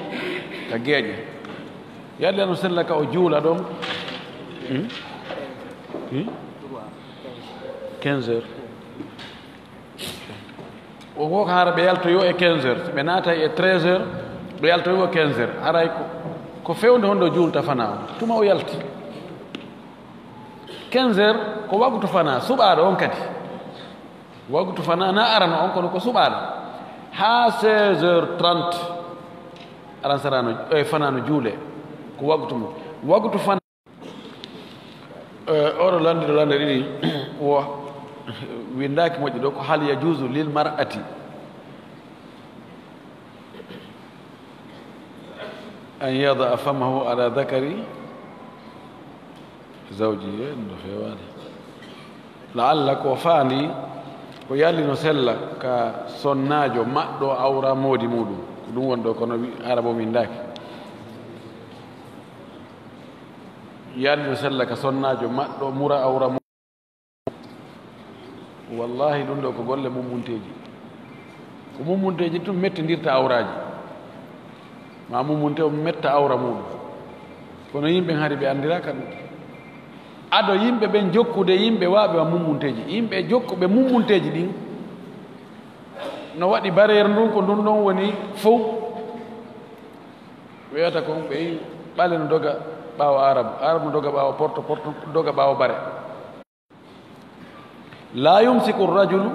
ka geeƴe yalli ano sella ka o juula ɗon 15 heures o ko hara ɓe yaltoyo e 15 heures ɓe naatay e 13 heures ɓe yaltoyo 15 heures haray ko fewde honɗo juulta fana o tuma o yalti 15 heures ko waggutu fana suɓaɗo on kadi waggutu fana na arano on kono ko suɓaɗo ha 16 heures 30 aran sarano fanano juule ko waggutu mum waggutu fana oɗo landiɗo lande ɗiɗi wo windaki moƴƴi ɗo ko hal yajuzu lil mar'ati an yada famahu ala dhakari zawji no fewani laalla ko faandi ko yallino sella ka sonnajo maɗɗo awra moodi muɗum ko ɗum woni ɗo kono arabo windaki yallino sella ka sonnajo maɗɗo mura awra wallahi ɗum ɗo ko golle mummunteji ko mummunteji tum mettidirta awraji ma mummunte o metta awra muɗum kono yimɓe hari ɓe andiraka ɗum ado yimɓe ɓen jokkude yimɓe waaɓe wa mummunteji yimɓe jokkuɓe mummunteji ɗin no waɗi barriére ndun ko ndun ɗon woni fof wiyata kon ɓe ɓale no doga ɓaawo arabe no doga ɓaawo porte doga ɓaawo bare la yumsiku rajulu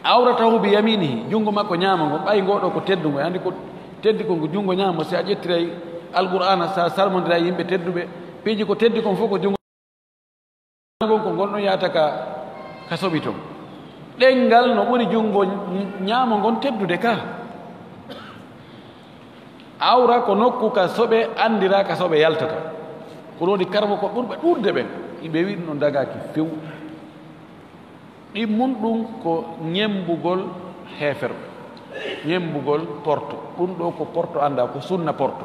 awratahu bi yaminihi junngo makko ñaama ngo ɓay ngoɗo ko teddugo andi ko teddi kon ko junngo ñaama si a ƴettiray alqur'ana sa salmodira yimɓe tedduɓe piiji ko teddi kon fof ko junngo gon ko gonɗon yahata ka soɓi ton ɗenngal no ɓuri junngo ñaama ngon teddude ka awra ko nokku ka soɓe anndira ka soɓe yaltata ko ɗoni karmo ko ɓurɓe ɗurde ɓen yimɓe wi ɗum ɗon dagaki few ɗin mun ɗum ko ñembugol heeferɓe ñembugol porto ɗum ɗo ko porto anda ko sunna porto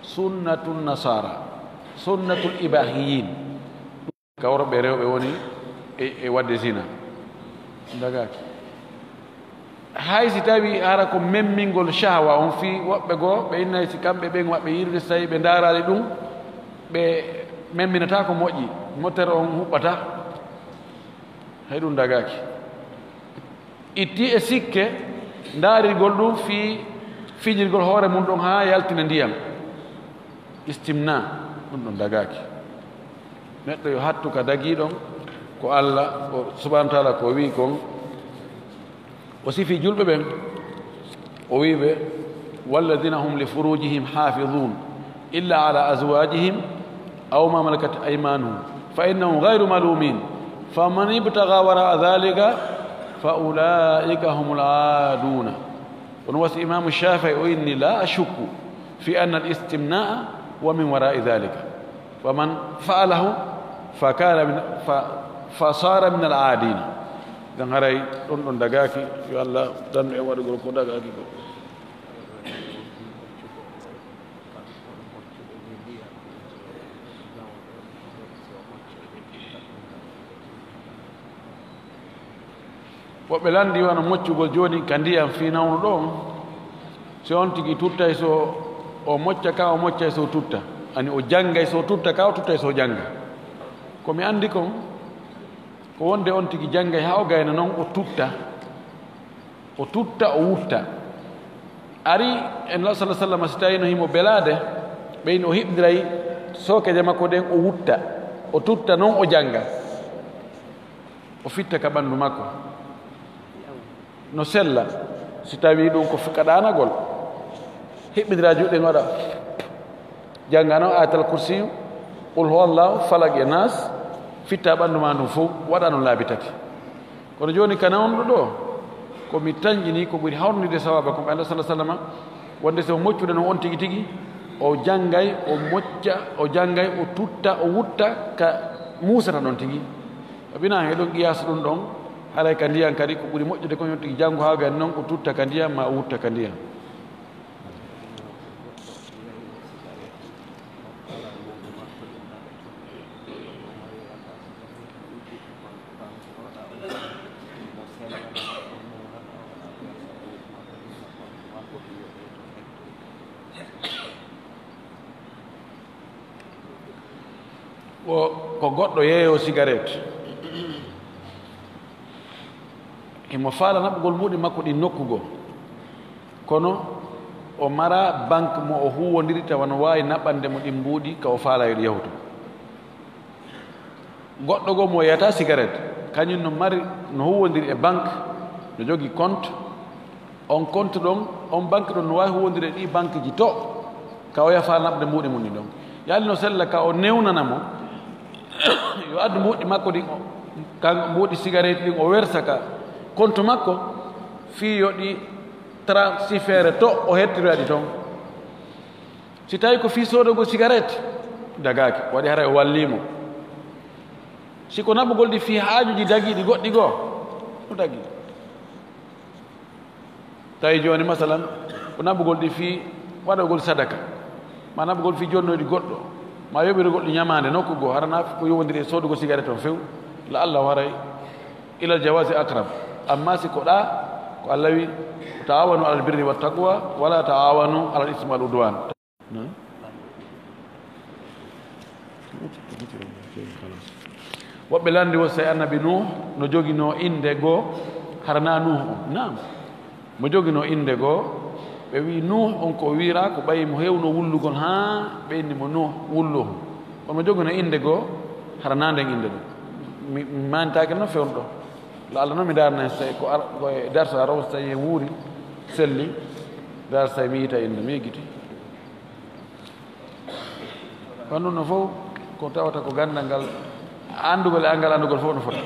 sunnatul nasara sunnatul ibahiyin kawroɓe rewɓe woni e wadde zina dagaki hay si tawi ara ko memmingol shahwa on fi woɓɓe goo ɓe innayi si kamɓe ɓen waɓe yirde so tawi ɓe darali ɗum ɓe memminata ko moƴƴi motere on huɓɓata hay ɗum dagaki itti e sikke daarirgol ɗum fi fijirgol hoore mum ɗon ha yaltina ndiyam istimna ɗum ɗon dagaki neɗɗo yo hattu ka dagiɗon ko Allah subhanahu wa taala ko wi kon o sifi julɓe ɓen o wiɓe walladina hum li furujihim hafidun illa ala azwajihim aw ma malakat aymanuhum fa innahum gayru malumin faman ibtaga wara dhalika fa ulaika humul aaduna on wasi imamu shafii o inni la ashukku fi anna al istimna'a wa min wara'i dhalika faman fa'alahu fa sara min al aadina dan haray ɗon ɗon dagaki yo Allah dannu e waɗugol ko dagaki ko woɓɓe landi wano moccugol joni ka ndiyam fi nawnu ɗon so on tigi tuttay so o mocca ka o moccay so tutta ani o janggay so tutta ka o tuttay so jangga komi andi kon ko wonde on tigi janggay ha o gayna noon o tutta o wutta ari en la sallah sallam so tawi no himo belade ɓeyni o hiɓdiray sokeje makko ɗen o wutta o tutta noon o jangga o fitta ka ɓanndu makko no sella si tawi ɗum ko kaɗanagol hiɓɓidira juɗɗen waɗa janggano ayatal kursi qul huwa allahu falak e nas fitta ɓanndu ma ndum fof waɗa no laabi tati kono joni kana on ɗo komi tañƴini ko ɓuri hawnide sawaba kom Allah sallah sallama wonde so moccude no on tigi tigi o janggay o mocca o janggay o tutta o wutta ka musata ɗon tigi abina heɗon qiyasa ɗum ɗon haray ka ndiyam kadi ko ɓuri moƴƴude ko yon tigi janngo ha gani noon o tutta ka ndiyam ma o wutta ka ndiyam ko goɗɗo yeeyo cigarette imo faala naɓugol muɗum makko ɗi nokkugo kono o mara banque mo o huwodiri tawa no wawi naɓande mo ɗin mbuuɗi ka o faala yoɗi yawtu goɗɗo goo mo yeyata cigarette kañum no mari no huwodiri e banque no jogui compte on compte ɗon on banque ɗon no wawi huwodiri e ɗi banque ji to ka o yaha faala naɓde mbuuɗi mum ɗi ɗon yalli no sella ka o newnanamo yo addu mbuuɗi makko ɗin kan mbuuɗi cigarette ɗin o wersa ka compte makko fi yoɗi transféré to o hettiroyaɗi toon si tawi ko fi sodogo cigarette dagaki waɗi hara o wallimo siko naɓugol ɗi fi haajuji dagiɗi goɗɗi goo o dagi tawi joni masalan ko naɓugol ɗi fi waɗogol sadaka ma naɓugol fi jonnoyɗi goɗɗo ma yoɓiri goɗɗo ñamande nokku goo harana ko yowodiri e sodugo cigarette on few la Allah waray ilal jawasi aqrab amma si ko ɗa ko Allah wi taawanu alal birri wa taqwa wala taawanu alal ismi wal udwan woɓɓe landi wo say annabi nuh no jogino inde goo harana nuh on nam mo jogino inde goo ɓe wi nuh on ko wira ko ɓayi mo hewno wullugol ha ɓeyni mo nuh wulluhu on mo jogino inde goo harana nden inde ɗum mi manitake noon fewn ɗo la Allah noon mi darna so ko e darsa raw so tawi wuuri selli dar so tawi mi yita inde mi yeggiti on ɗum no fof ko tawata ko gandal ngal andugol e angal andugol fof no fota